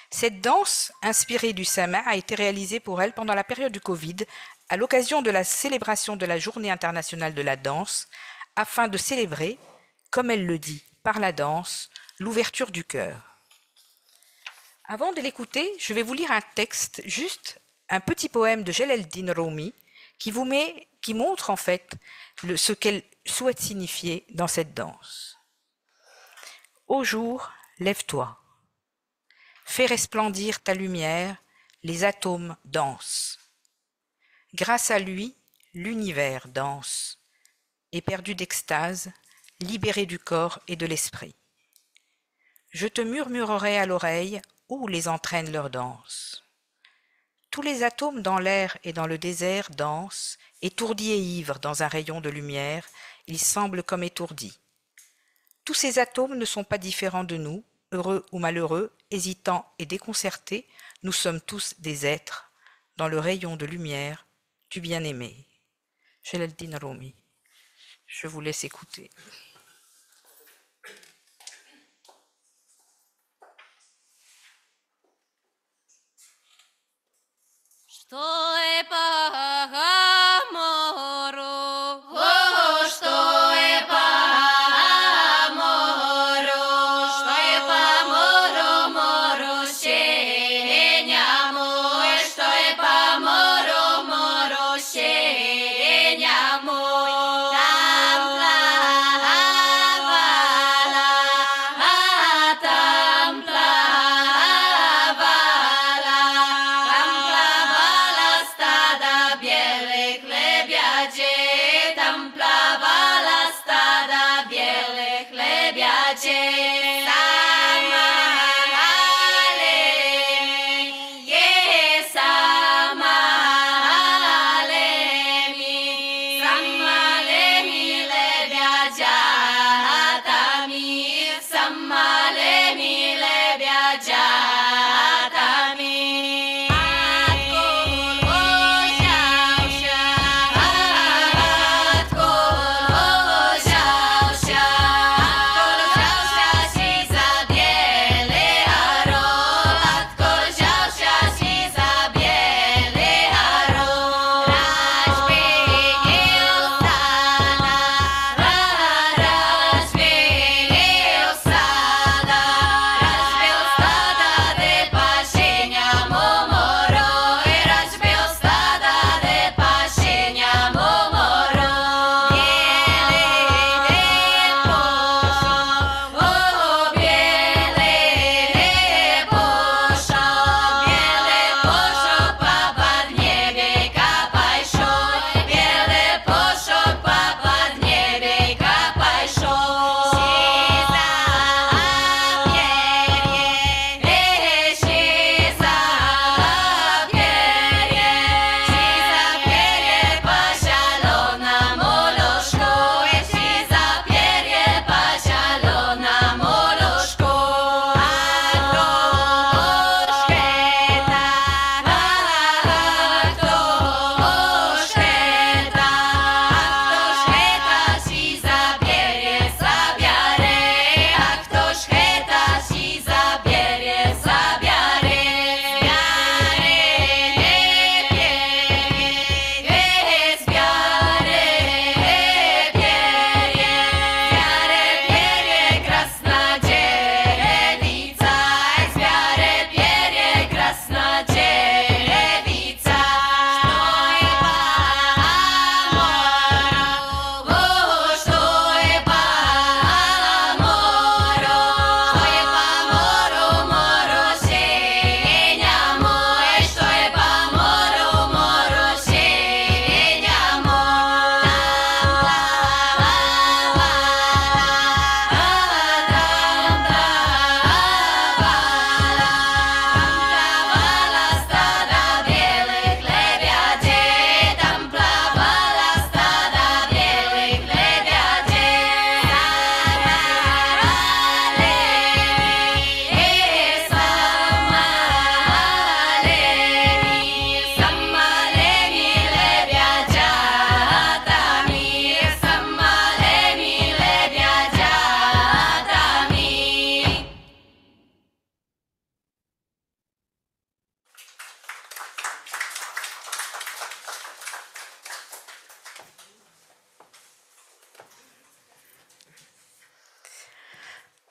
Speaker 1: Cette danse, inspirée du sama, a été réalisée pour elle pendant la période du Covid, à l'occasion de la célébration de la Journée internationale de la danse, afin de célébrer, comme elle le dit, par la danse, l'ouverture du cœur. Avant de l'écouter, je vais vous lire un texte, juste un petit poème de Jeleldin Rumi, qui montre en fait ce qu'elle souhaite signifier dans cette danse. Ô jour, lève-toi. Fais resplendir ta lumière, les atomes dansent. Grâce à lui, l'univers danse, éperdu d'extase, libéré du corps et de l'esprit. Je te murmurerai à l'oreille où les entraîne leur danse. Tous les atomes dans l'air et dans le désert dansent, étourdis et ivres dans un rayon de lumière, ils semblent comme étourdis. Tous ces atomes ne sont pas différents de nous, heureux ou malheureux, hésitants et déconcertés, nous sommes tous des êtres dans le rayon de lumière du bien-aimé. Jeleldin Rumi. Je vous laisse écouter.
Speaker 5: Что е пагаморо, что е пагаморо, что е паморо, моро, сенямо, что е паморо, моро, сенямо, там плавала, там плавала, там плавала стадо белых лебедей, там плавала стадо белых лебедей. Самалеми лебедятами. Отколо взялся,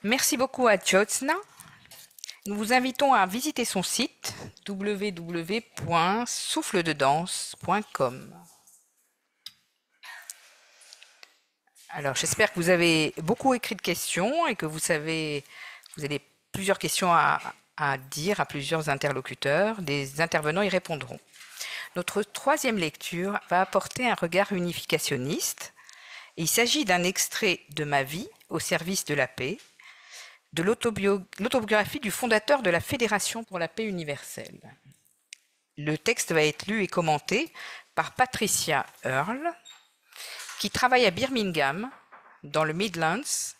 Speaker 1: Merci beaucoup à Jyotsna. Nous vous invitons à visiter son site www.soufflededance.com. Alors, j'espère que vous avez beaucoup écrit de questions et que vous avez plusieurs questions à dire à plusieurs interlocuteurs. Des intervenants y répondront. Notre troisième lecture va apporter un regard unificationniste. Il s'agit d'un extrait de Ma vie au service de la paix, de l'autobiographie du fondateur de la Fédération pour la paix universelle. Le texte va être lu et commenté par Patricia Earle, qui travaille à Birmingham, dans le Midlands,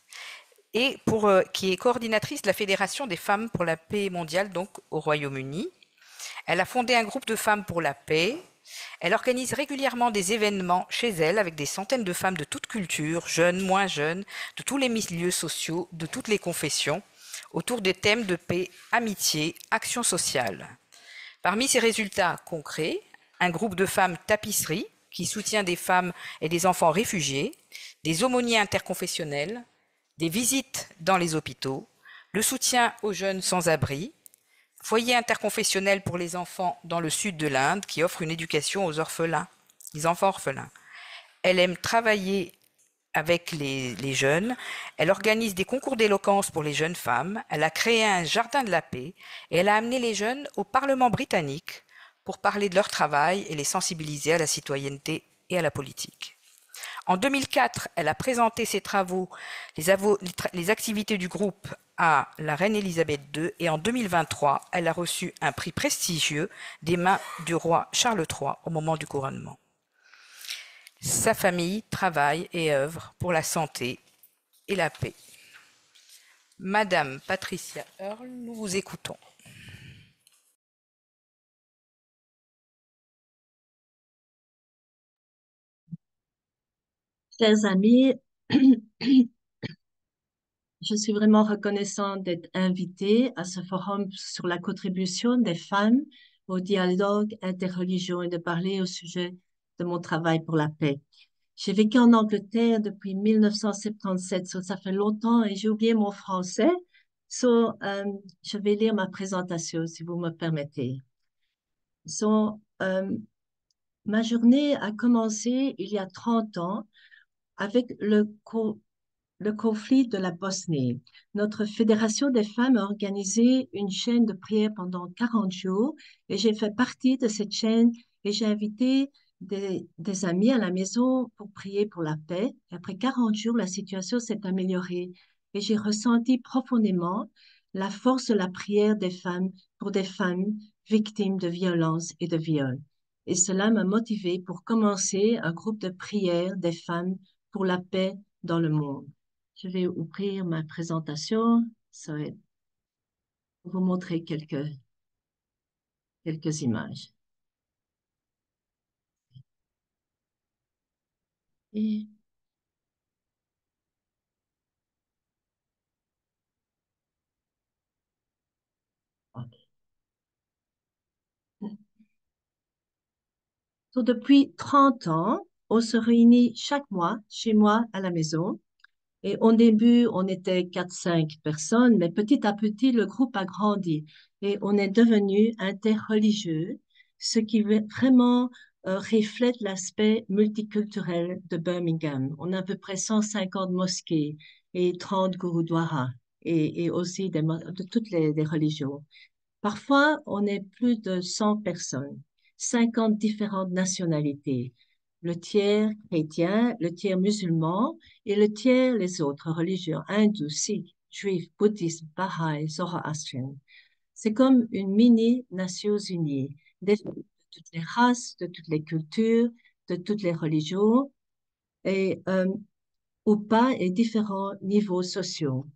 Speaker 1: et qui est coordinatrice de la Fédération des femmes pour la paix mondiale, donc au Royaume-Uni. Elle a fondé un groupe de femmes pour la paix. Elle organise régulièrement des événements chez elle avec des centaines de femmes de toutes cultures, jeunes, moins jeunes, de tous les milieux sociaux, de toutes les confessions, autour des thèmes de paix, amitié, action sociale. Parmi ces résultats concrets, un groupe de femmes tapisserie qui soutient des femmes et des enfants réfugiés, des aumôniers interconfessionnels, des visites dans les hôpitaux, le soutien aux jeunes sans-abri, foyer interconfessionnel pour les enfants dans le sud de l'Inde qui offre une éducation aux orphelins, les enfants orphelins. Elle aime travailler avec les jeunes, elle organise des concours d'éloquence pour les jeunes femmes, elle a créé un jardin de la paix et elle a amené les jeunes au Parlement britannique pour parler de leur travail et les sensibiliser à la citoyenneté et à la politique. En 2004, elle a présenté ses travaux, les activités du groupe à la reine Elisabeth II et en 2023, elle a reçu un prix prestigieux des mains du roi Charles III au moment du couronnement. Sa famille travaille et œuvre pour la santé et la paix. Madame Patricia Earle, nous vous écoutons.
Speaker 6: Chers amis, je suis vraiment reconnaissante d'être invitée à ce forum sur la contribution des femmes au dialogue interreligieux et de parler au sujet de mon travail pour la paix. J'ai vécu en Angleterre depuis 1977, ça fait longtemps et j'ai oublié mon français. Je vais lire ma présentation si vous me permettez. Ma journée a commencé il y a 30 ans avec le conflit de la Bosnie. Notre fédération des femmes a organisé une chaîne de prière pendant 40 jours et j'ai fait partie de cette chaîne et j'ai invité des amis à la maison pour prier pour la paix. Et après 40 jours, la situation s'est améliorée et j'ai ressenti profondément la force de la prière des femmes pour des femmes victimes de violences et de viols. Et cela m'a motivée pour commencer un groupe de prière des femmes pour la paix dans le monde. Je vais ouvrir ma présentation. Ça va vous montrer quelques images. Et ok. Depuis 30 ans, on se réunit chaque mois chez moi à la maison. Et au début, on était 4-5 personnes, mais petit à petit, le groupe a grandi et on est devenu interreligieux, ce qui vraiment reflète l'aspect multiculturel de Birmingham. On a à peu près 150 mosquées et 30 gurudwaras et aussi de toutes les religions. Parfois, on est plus de 100 personnes, 50 différentes nationalités, le tiers chrétien, le tiers musulman et le tiers les autres religions, hindous, sikhs, juifs, bouddhistes, baha'is, zoroastriens. C'est comme une mini Nations Unies, de toutes les races, de toutes les cultures, de toutes les religions et ou pas et différents niveaux sociaux.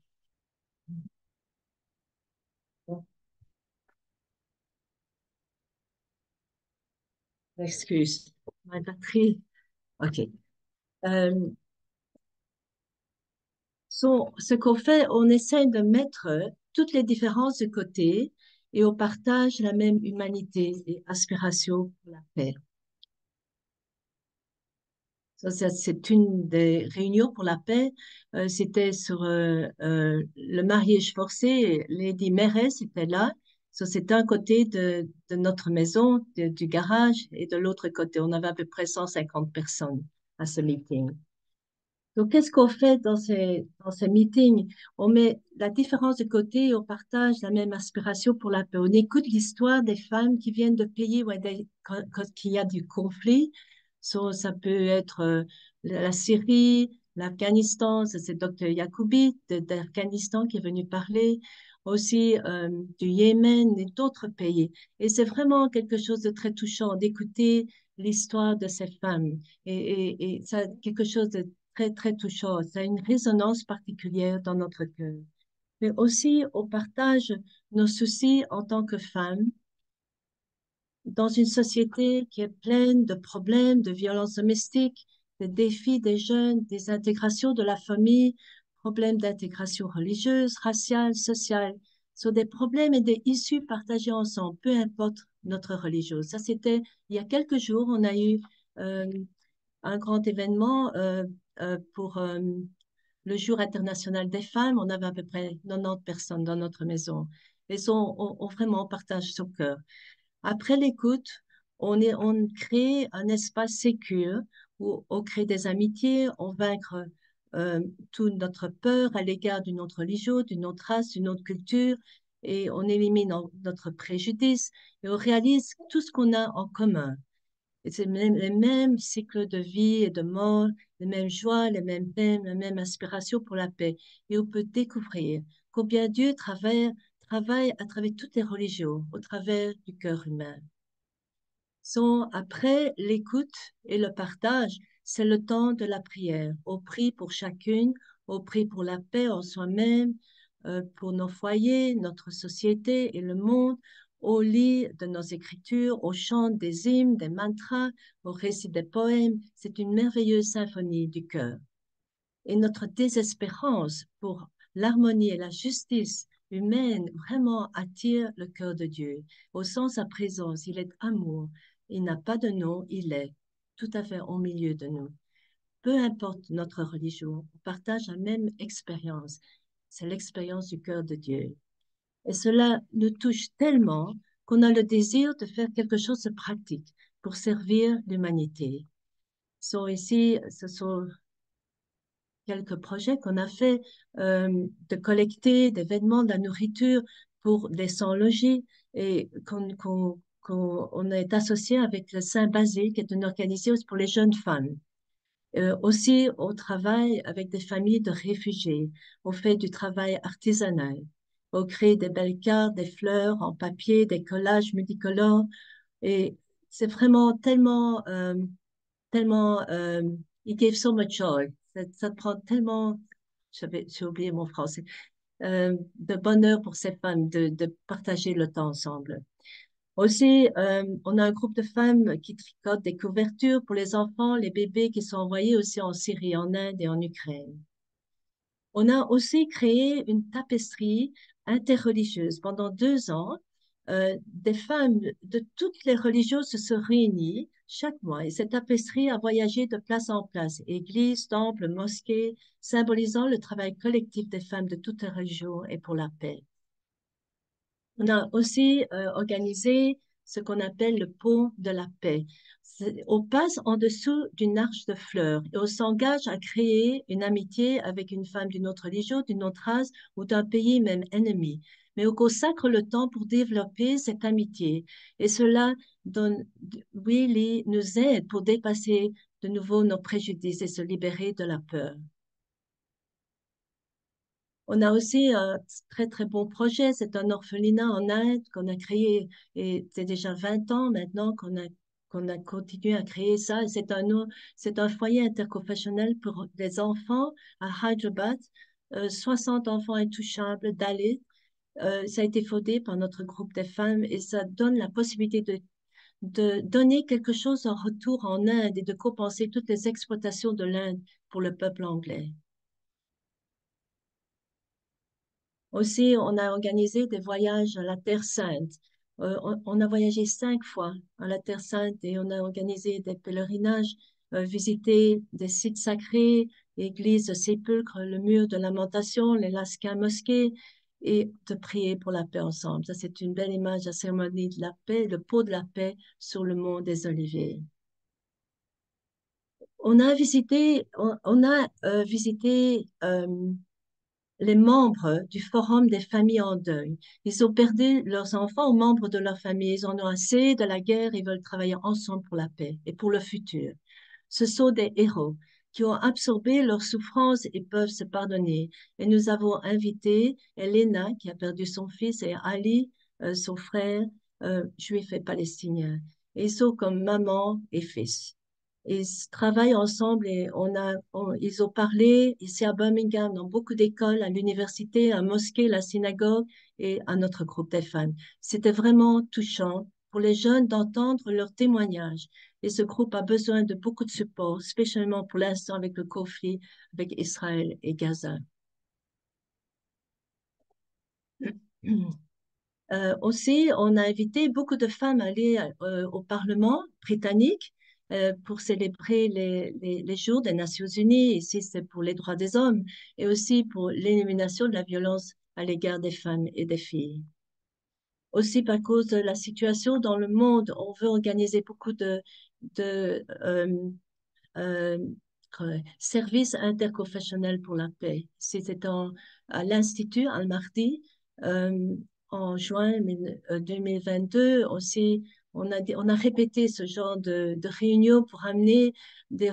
Speaker 6: Excuse, ma batterie. OK. Ce qu'on fait, on essaie de mettre toutes les différences de côté et on partage la même humanité et aspiration pour la paix. C'est une des réunions pour la paix. C'était sur le mariage forcé. Lady Mairesse était là. C'était un côté de notre maison, du garage, et de l'autre côté, on avait à peu près 150 personnes à ce meeting. Donc, qu'est-ce qu'on fait dans ces meetings? On met la différence de côté et on partage la même aspiration pour la paix. On écoute l'histoire des femmes qui viennent de pays où quand il y a du conflit. Ça peut être la Syrie, l'Afghanistan, ça, c'est Dr Yacoubi d'Afghanistan qui est venu parler, aussi du Yémen et d'autres pays. Et c'est vraiment quelque chose de très touchant d'écouter l'histoire de ces femmes. Et ça, quelque chose de très, très touchant. Ça a une résonance particulière dans notre cœur. Mais aussi, on partage nos soucis en tant que femmes dans une société qui est pleine de problèmes, de violences domestiques, des défis des jeunes, des intégrations de la famille, problèmes d'intégration religieuse, raciale, sociale, sont des problèmes et des issues partagées ensemble, peu importe notre religion. Ça, c'était il y a quelques jours, on a eu euh, un grand événement pour le Jour international des femmes. On avait à peu près 90 personnes dans notre maison. Et ça, on vraiment partage son cœur. Après l'écoute, on crée un espace sécur où on crée des amitiés, on vaincre toute notre peur à l'égard d'une autre religion, d'une autre race, d'une autre culture, et on élimine notre préjudice et on réalise tout ce qu'on a en commun. Et c'est les mêmes cycles de vie et de mort, les mêmes joies, les mêmes peines, les mêmes aspirations pour la paix. Et on peut découvrir combien Dieu travaille à travers toutes les religions, au travers du cœur humain. Après l'écoute et le partage, c'est le temps de la prière. On prie pour chacune, on prie pour la paix en soi-même, pour nos foyers, notre société et le monde. On lit de nos écritures, on chante des hymnes, des mantras, on récite des poèmes. C'est une merveilleuse symphonie du cœur. Et notre désespérance pour l'harmonie et la justice humaine vraiment attire le cœur de Dieu. Au sens sa présence, il est amour. Il n'a pas de nom, il est tout à fait au milieu de nous. Peu importe notre religion, on partage la même expérience. C'est l'expérience du cœur de Dieu. Et cela nous touche tellement qu'on a le désir de faire quelque chose de pratique pour servir l'humanité. Ici, ce sont quelques projets qu'on a fait de collecter des vêtements, de la nourriture pour les sans-logis et qu'on est associé avec le Saint-Basile, qui est une organisation pour les jeunes femmes. Aussi, on travaille avec des familles de réfugiés. On fait du travail artisanal. On crée des belles cartes, des fleurs en papier, des collages multicolores. Et c'est vraiment tellement, it gave so much joy. Ça prend tellement, j'ai oublié mon français, de bonheur pour ces femmes de partager le temps ensemble. Aussi, on a un groupe de femmes qui tricotent des couvertures pour les enfants, les bébés qui sont envoyés aussi en Syrie, en Inde et en Ukraine. On a aussi créé une tapisserie interreligieuse. Pendant 2 ans, des femmes de toutes les religions se sont réunies chaque mois et cette tapisserie a voyagé de place en place, églises, temples, mosquées, symbolisant le travail collectif des femmes de toutes les religions et pour la paix. On a aussi organisé ce qu'on appelle le pont de la paix. On passe en dessous d'une arche de fleurs et on s'engage à créer une amitié avec une femme d'une autre religion, d'une autre race ou d'un pays même ennemi. Mais on consacre le temps pour développer cette amitié et cela really nous aide pour dépasser de nouveau nos préjudices et se libérer de la peur. On a aussi un très, très bon projet. C'est un orphelinat en Inde qu'on a créé et c'est déjà 20 ans maintenant qu'on a continué à créer ça. C'est un foyer interconfessionnel pour les enfants à Hyderabad, 60 enfants intouchables Dalits. Ça a été fondé par notre groupe des femmes et ça donne la possibilité de donner quelque chose en retour en Inde et de compenser toutes les exploitations de l'Inde pour le peuple anglais. Aussi, on a organisé des voyages à la Terre Sainte. On a voyagé 5 fois à la Terre Sainte et on a organisé des pèlerinages visiter des sites sacrés, églises, sépulcres, le mur de lamentation, les lascars mosquées, et de prier pour la paix ensemble. Ça, c'est une belle image de la cérémonie de la paix, le pot de la paix sur le mont des Oliviers. On a visité les membres du Forum des familles en deuil. Ils ont perdu leurs enfants aux membres de leur famille. Ils en ont assez de la guerre et veulent travailler ensemble pour la paix et pour le futur. Ce sont des héros qui ont absorbé leurs souffrances et peuvent se pardonner. Et nous avons invité Elena, qui a perdu son fils, et Ali, son frère, juif et palestinien. Et ils sont comme maman et fils. Ils travaillent ensemble et ils ont parlé ici à Birmingham, dans beaucoup d'écoles, à l'université, à la mosquée, la synagogue et à notre groupe des femmes. C'était vraiment touchant pour les jeunes d'entendre leurs témoignages. Et ce groupe a besoin de beaucoup de support, spécialement pour l'instant avec le conflit avec Israël et Gaza. Aussi, on a invité beaucoup de femmes à aller au Parlement britannique pour célébrer les jours des Nations Unies. Ici, c'est pour les droits des hommes et aussi pour l'élimination de la violence à l'égard des femmes et des filles. Aussi, par cause de la situation dans le monde, on veut organiser beaucoup de euh, services interconfessionnels pour la paix. C'était à l'Institut Al-Mahdi euh, en juin 2022. Aussi, on a répété ce genre de réunion pour amener les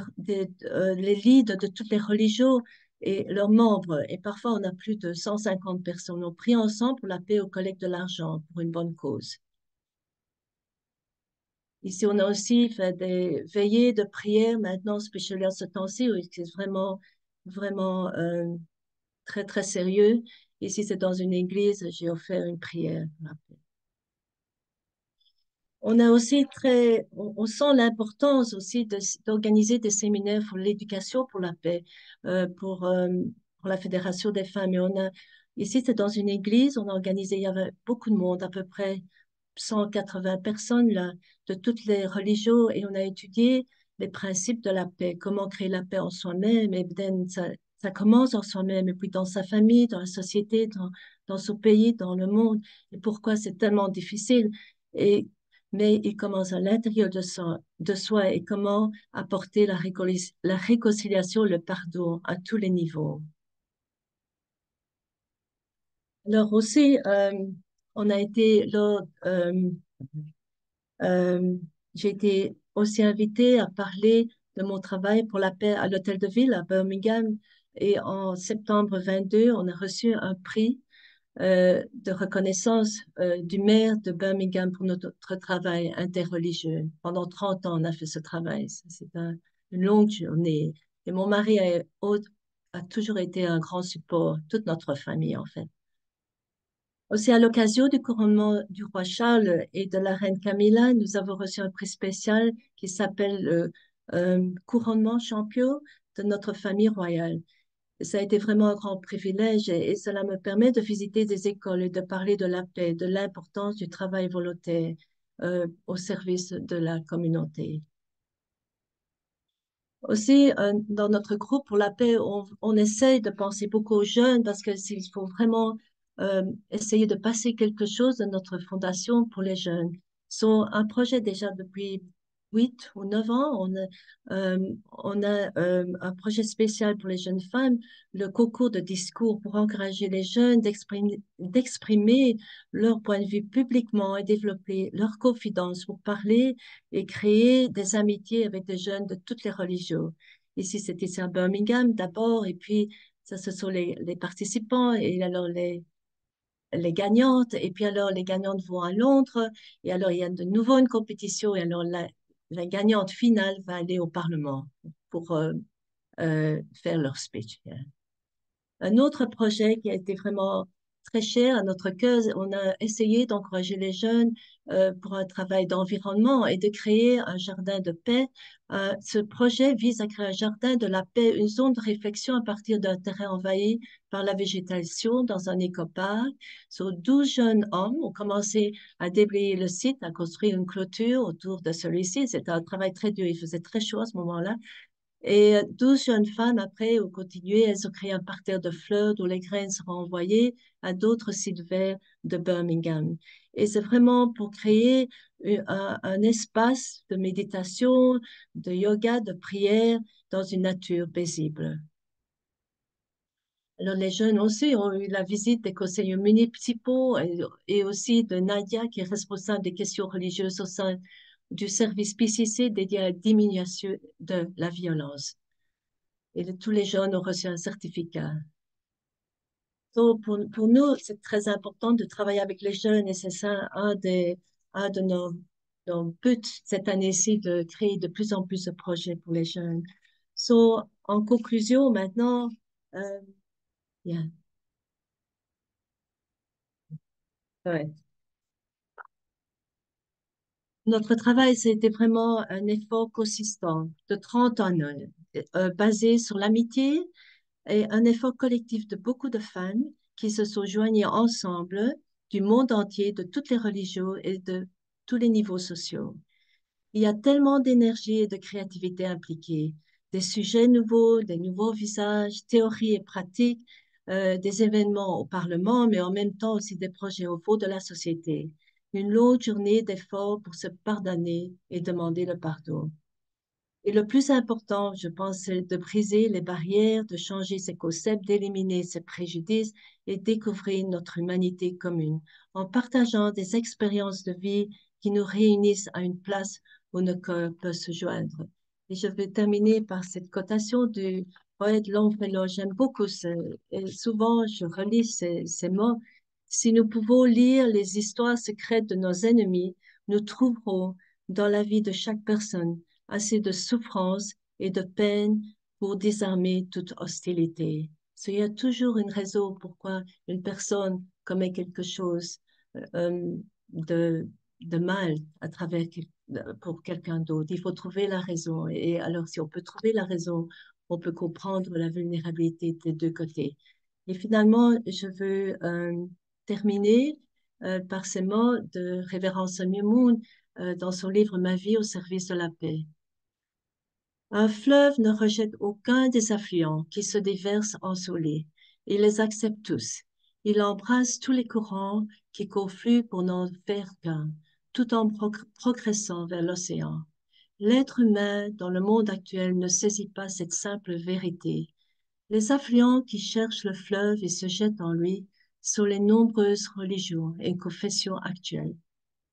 Speaker 6: leaders de toutes les religions et leurs membres. Et parfois, on a plus de 150 personnes. On prie ensemble pour la paix, au collecte de l'argent pour une bonne cause. Ici, on a aussi fait des veillées de prière maintenant, spécialement ce temps-ci, où c'est vraiment très, très sérieux. Ici, c'est dans une église, j'ai offert une prière. On a aussi on sent l'importance aussi d'organiser des séminaires pour l'éducation pour la paix, pour la Fédération des femmes. Et ici, c'est dans une église, on a organisé, il y avait beaucoup de monde, à peu près 180 personnes là, de toutes les religions, et on a étudié les principes de la paix, comment créer la paix en soi-même, et then ça commence en soi-même, et puis dans sa famille, dans la société, dans son pays, dans le monde, et pourquoi c'est tellement difficile. Et mais il commence à l'intérieur de soi et comment apporter la réconciliation, le pardon à tous les niveaux. Alors aussi, on a été euh, j'ai été aussi invitée à parler de mon travail pour la paix à l'Hôtel de Ville à Birmingham. Et en septembre 22, on a reçu un prix de reconnaissance du maire de Birmingham pour notre travail interreligieux. Pendant 30 ans, on a fait ce travail. C'est une longue journée. Et mon mari a toujours été un grand support, toute notre famille en fait. Aussi, à l'occasion du couronnement du roi Charles et de la reine Camilla, nous avons reçu un prix spécial qui s'appelle le couronnement champion de notre famille royale. Ça a été vraiment un grand privilège et cela me permet de visiter des écoles et de parler de la paix, de l'importance du travail volontaire au service de la communauté. Aussi, dans notre groupe pour la paix, on essaye de penser beaucoup aux jeunes parce que s'il faut vraiment essayer de passer quelque chose de notre fondation pour les jeunes. C'est un projet déjà depuis 8 ou 9 ans. On a un projet spécial pour les jeunes femmes, le concours de discours pour encourager les jeunes d'exprimer leur point de vue publiquement et développer leur confidence pour parler et créer des amitiés avec des jeunes de toutes les religions. Ici, c'était à Birmingham d'abord, et puis ça, ce sont les participants, et alors les gagnantes, et puis alors les gagnantes vont à Londres, et alors il y a de nouveau une compétition, et alors la gagnante finale va aller au Parlement pour faire leur speech. Un autre projet qui a été vraiment très cher à notre cœur. On a essayé d'encourager les jeunes pour un travail d'environnement et de créer un jardin de paix. Ce projet vise à créer un jardin de la paix, une zone de réflexion à partir d'un terrain envahi par la végétation dans un écoparc. 12 jeunes hommes ont commencé à déblayer le site, à construire une clôture autour de celui-ci. C'était un travail très dur, il faisait très chaud à ce moment-là. Et 12 jeunes femmes, après, ont continué. Elles ont créé un parterre de fleurs dont les graines seront envoyées à d'autres sites verts de Birmingham. Et c'est vraiment pour créer un espace de méditation, de yoga, de prière dans une nature paisible. Alors, les jeunes aussi ont eu la visite des conseillers municipaux et aussi de Nadia, qui est responsable des questions religieuses au sein du service PCC dédié à la diminution de la violence. Et tous les jeunes ont reçu un certificat. Donc, pour nous, c'est très important de travailler avec les jeunes et c'est ça un de nos buts cette année-ci, de créer de plus en plus de projets pour les jeunes. En conclusion, maintenant, yeah, ouais. Notre travail, c'était vraiment un effort consistant de 30 ans, basé sur l'amitié, et un effort collectif de beaucoup de femmes qui se sont joignées ensemble du monde entier, de toutes les religions et de tous les niveaux sociaux. Il y a tellement d'énergie et de créativité impliquées, des sujets nouveaux, des nouveaux visages, théories et pratiques, des événements au Parlement, mais en même temps aussi des projets au fond de la société. Une longue journée d'efforts pour se pardonner et demander le pardon. Et le plus important, je pense, c'est de briser les barrières, de changer ses concepts, d'éliminer ses préjudices et découvrir notre humanité commune en partageant des expériences de vie qui nous réunissent à une place où nos cœurs peuvent se joindre. Et je vais terminer par cette cotation du poète Longfellow. J'aime beaucoup et souvent je relis ces mots. Si nous pouvons lire les histoires secrètes de nos ennemis, nous trouverons dans la vie de chaque personne assez de souffrance et de peine pour désarmer toute hostilité. Il y a toujours une raison pourquoi une personne commet quelque chose euh, de, de mal pour quelqu'un d'autre. Il faut trouver la raison. Et alors, si on peut trouver la raison, on peut comprendre la vulnérabilité des deux côtés. Et finalement, je veux terminer par ces mots de Révérence Mimoun dans son livre Ma vie au service de la paix. Un fleuve ne rejette aucun des affluents qui se déversent ensoleillés. Il les accepte tous. Il embrasse tous les courants qui confluent pour n'en faire qu'un, tout en progressant vers l'océan. L'être humain dans le monde actuel ne saisit pas cette simple vérité. Les affluents qui cherchent le fleuve et se jettent en lui sont les nombreuses religions et confessions actuelles.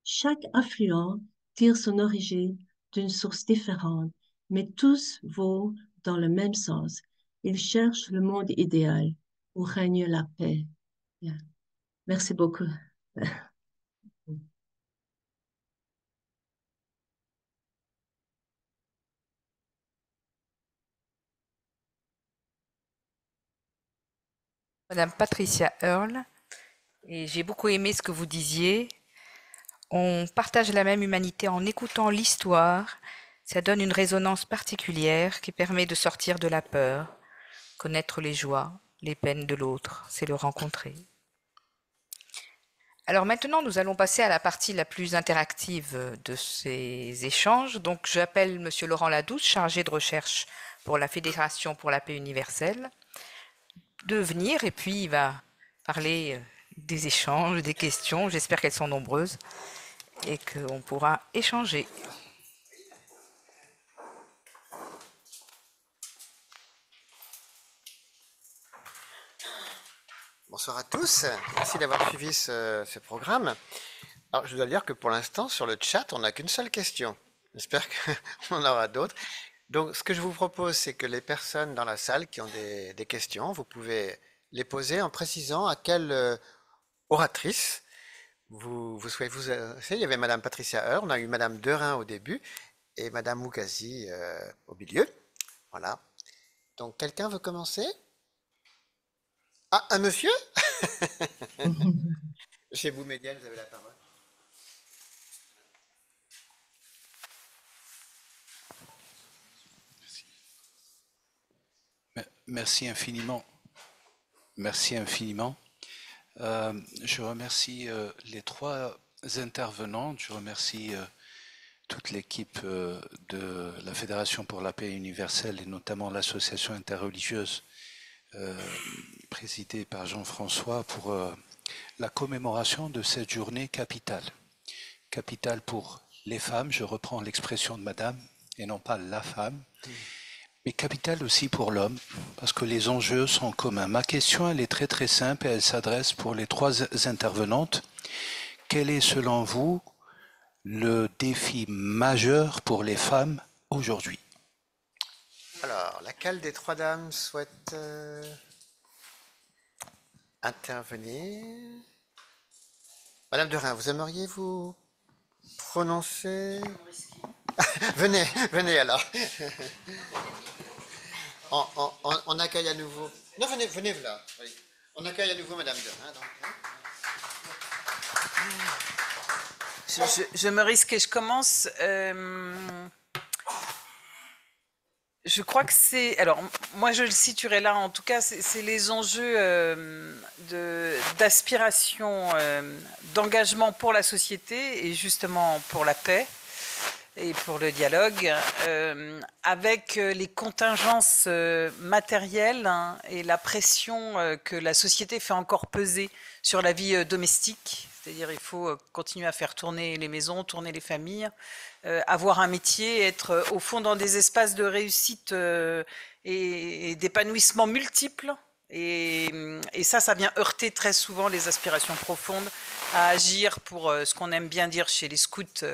Speaker 6: Chaque affluent tire son origine d'une source différente, mais tous vont dans le même sens. Ils cherchent le monde idéal où règne la paix. Bien. Merci beaucoup.
Speaker 1: Madame Patricia Earle, et j'ai beaucoup aimé ce que vous disiez. On partage la même humanité en écoutant l'histoire. Ça donne une résonance particulière qui permet de sortir de la peur, connaître les joies, les peines de l'autre, c'est le rencontrer. Alors maintenant, nous allons passer à la partie la plus interactive de ces échanges. Donc, j'appelle Monsieur Laurent Ladouce, chargé de recherche pour la Fédération pour la paix universelle, de venir et puis il va parler des échanges, des questions. J'espère qu'elles sont nombreuses et qu'on pourra échanger.
Speaker 7: Bonsoir à tous, merci d'avoir suivi ce programme. Alors, je dois dire que pour l'instant, sur le chat, on n'a qu'une seule question. J'espère qu'on en aura d'autres. Donc, ce que je vous propose, c'est que les personnes dans la salle qui ont des questions, vous pouvez les poser en précisant à quelle oratrice vous souhaitez vous adresser. Il y avait Madame Patricia Earle, on a eu Madame Derain au début et Madame Moukazi au milieu. Voilà. Donc, quelqu'un veut commencer? Ah, un monsieur? Chez vous, Médiane, vous avez la parole.
Speaker 8: Merci infiniment. Merci infiniment. Je remercie les trois intervenantes. Je remercie toute l'équipe de la Fédération pour la paix universelle et notamment l'association interreligieuse présidée par Jean-François pour la commémoration de cette journée capitale. Capitale pour les femmes, je reprends l'expression de madame et non pas la femme, mais capitale aussi pour l'homme, parce que les enjeux sont communs. Ma question, elle est très très simple et elle s'adresse pour les trois intervenantes. Quel est selon vous le défi majeur pour les femmes aujourd'hui?
Speaker 7: Alors, laquelle des trois dames souhaite intervenir? Madame de Rhin, vous aimeriez vous prononcer? Venez, venez alors. On accueille à nouveau. Non, venez, venez là. Oui. On accueille à nouveau Madame de Rhin.
Speaker 3: Je me risque et je commence. Je crois que c'est... Alors, moi, je le situerai là, en tout cas, c'est les enjeux d'aspiration, d'engagement pour la société et justement pour la paix et pour le dialogue, avec les contingences matérielles hein, et la pression que la société fait encore peser sur la vie domestique. C'est-à-dire il faut continuer à faire tourner les maisons, tourner les familles, avoir un métier, être au fond dans des espaces de réussite et d'épanouissement multiples. Et ça vient heurter très souvent les aspirations profondes à agir pour ce qu'on aime bien dire chez les scouts,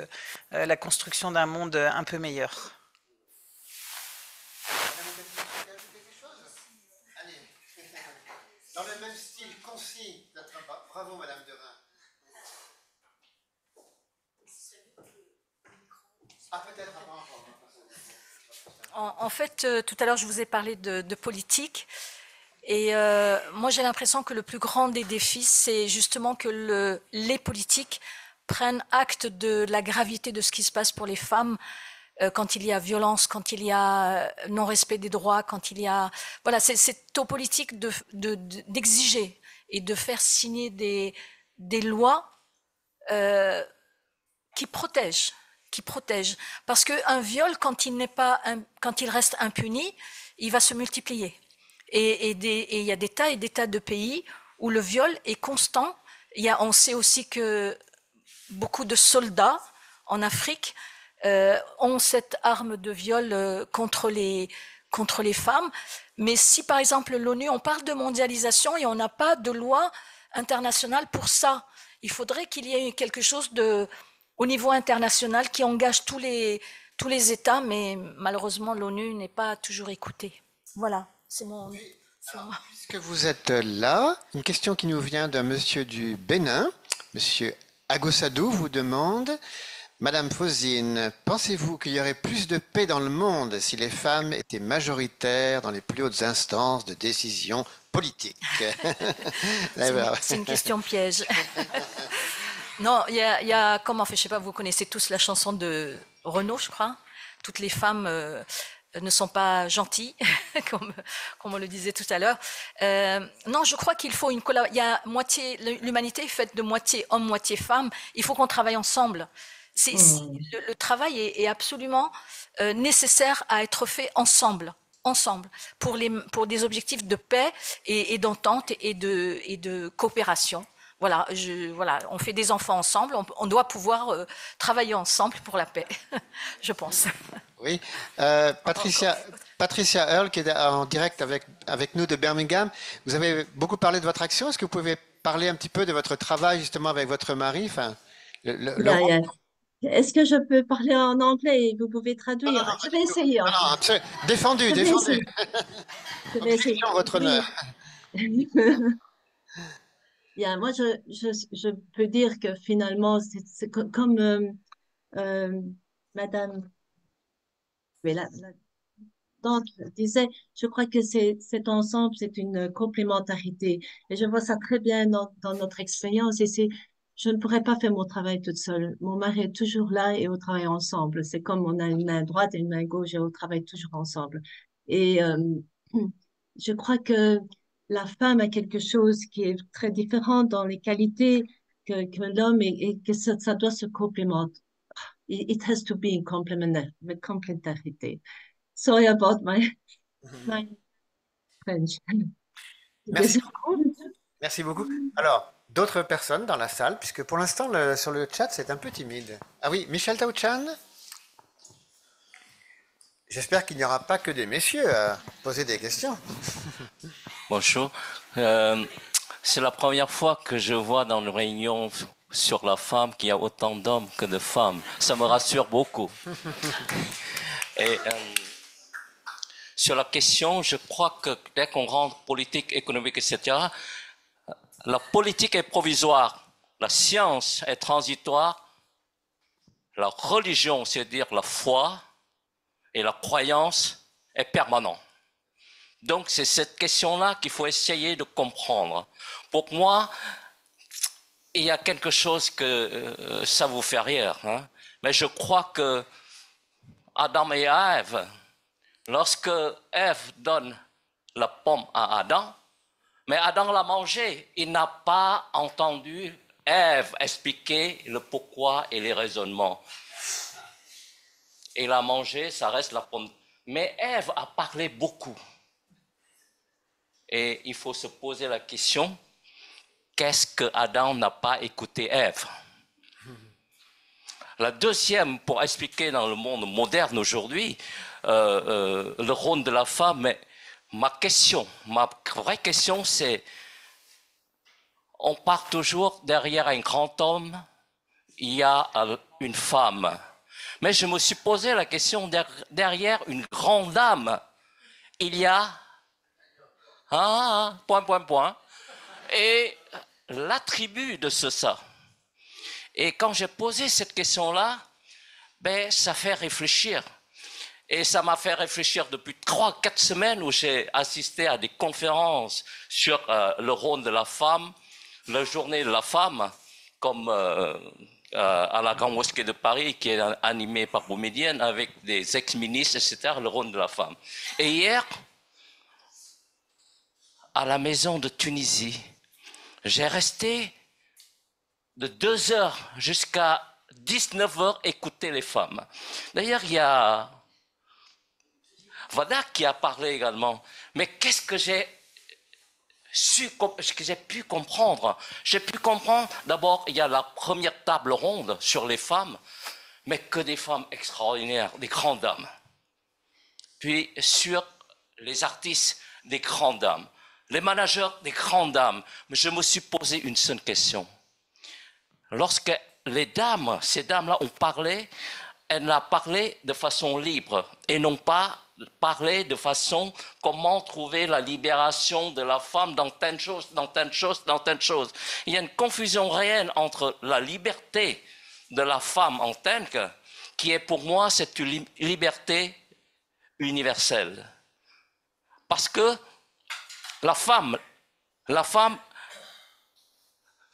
Speaker 3: la construction d'un monde un peu meilleur.
Speaker 7: Allez, dans le même style concis. Bravo, Madame de Rhin. Ah, peut-être avant.
Speaker 4: En fait, tout à l'heure, je vous ai parlé de politique. Et moi, j'ai l'impression que le plus grand des défis, c'est justement que les politiques prennent acte de la gravité de ce qui se passe pour les femmes quand il y a violence, quand il y a non-respect des droits, quand il y a... Voilà, c'est aux politiques d'exiger et de faire signer des lois qui protègent. Parce qu'un viol, quand il reste impuni, il va se multiplier. Et il y a des tas et des tas de pays où le viol est constant. On sait aussi que beaucoup de soldats en Afrique ont cette arme de viol contre les femmes. Mais si par exemple l'ONU, on parle de mondialisation et on n'a pas de loi internationale pour ça, il faudrait qu'il y ait quelque chose au niveau international qui engage tous les États, mais malheureusement l'ONU n'est pas toujours écoutée. Voilà. C'est mon...
Speaker 7: Alors, puisque vous êtes là, une question qui nous vient d'un monsieur du Bénin, monsieur Agossadou, vous demande: Madame Fausine, pensez-vous qu'il y aurait plus de paix dans le monde si les femmes étaient majoritaires dans les plus hautes instances de décision politique?
Speaker 4: C'est une question piège. Non, il y a comment, je sais pas, vous connaissez tous la chanson de Renaud, je crois. Toutes les femmes ne sont pas gentilles, comme on le disait tout à l'heure. Non, je crois qu'il faut une collaboration. L'humanité est faite de moitié homme, moitié femme. Il faut qu'on travaille ensemble. Le travail est absolument nécessaire à être fait ensemble, pour des objectifs de paix et d'entente et de coopération. Voilà, on fait des enfants ensemble, on doit pouvoir travailler ensemble pour la paix, je pense.
Speaker 7: Oui, Patricia Earle, qui est en direct avec nous de Birmingham, vous avez beaucoup parlé de votre action. Est-ce que vous pouvez parler un petit peu de votre travail justement avec votre mari? Enfin,
Speaker 6: Est-ce que je peux parler en anglais et vous pouvez traduire?
Speaker 7: Non,
Speaker 6: Je vais essayer.
Speaker 7: non, absolument. Défendu.
Speaker 6: Je vais essayer.
Speaker 7: Votre honneur.
Speaker 6: Bien, moi, je peux dire que finalement, c'est comme Madame, mais précédente disait, je crois que cet ensemble, c'est une complémentarité. Et je vois ça très bien dans notre expérience. Je ne pourrais pas faire mon travail toute seule. Mon mari est toujours là et on travaille ensemble. C'est comme on a une main droite et une main gauche et on travaille toujours ensemble. Et je crois que la femme a quelque chose qui est très différent dans les qualités que l'homme et que ça doit se complémenter. It has to be in complementarité. Sorry about my French.
Speaker 7: Merci beaucoup. Merci beaucoup. Alors, d'autres personnes dans la salle, puisque pour l'instant, sur le chat, c'est un peu timide. Ah oui, Michel Taouchan. J'espère qu'il n'y aura pas que des messieurs à poser des questions.
Speaker 9: Bonjour. C'est la première fois que je vois dans une réunion sur la femme qu'il y a autant d'hommes que de femmes. Ça me rassure beaucoup. Et sur la question, je crois que dès qu'on rentre politique, économique, etc., la politique est provisoire, la science est transitoire, la religion, c'est-à-dire la foi et la croyance, est permanente. Donc c'est cette question-là qu'il faut essayer de comprendre. Pour moi, il y a quelque chose que ça vous fait rire, hein? Mais je crois que Adam et Ève, lorsque Ève donne la pomme à Adam, mais Adam l'a mangée, il n'a pas entendu Ève expliquer le pourquoi et les raisonnements. Il a mangé, ça reste la pomme. Mais Ève a parlé beaucoup. Et il faut se poser la question, qu'est-ce que Adam n'a pas écouté Ève? La deuxième, pour expliquer dans le monde moderne aujourd'hui, le rôle de la femme, mais ma vraie question, c'est, on part toujours derrière un grand homme, il y a une femme. Mais je me suis posé la question, derrière une grande dame, il y a et l'attribut de ça. Et quand j'ai posé cette question-là, ben, ça fait réfléchir. Et ça m'a fait réfléchir depuis 3-4 semaines où j'ai assisté à des conférences sur le rôle de la femme, la journée de la femme, comme à la Grande Mosquée de Paris, qui est animée par Boumedienne, avec des ex-ministres, etc., le rôle de la femme. Et hier, à la maison de Tunisie, j'ai resté de 2h jusqu'à 19h écouter les femmes. D'ailleurs, il y a Vada qui a parlé également. Mais qu'est-ce que j'ai pu comprendre? J'ai pu comprendre, d'abord, il y a la première table ronde sur les femmes, mais que des femmes extraordinaires, des grandes dames. Puis sur les artistes, des grandes dames. Les managers, des grandes dames. Mais je me suis posé une seule question. Lorsque les dames, ces dames-là ont parlé, elles ont parlé de façon libre et non pas parlé de façon comment trouver la libération de la femme dans telle chose, dans telle chose, dans telle chose. Il y a une confusion réelle entre la liberté de la femme en tant que, qui est pour moi cette liberté universelle. Parce que la femme,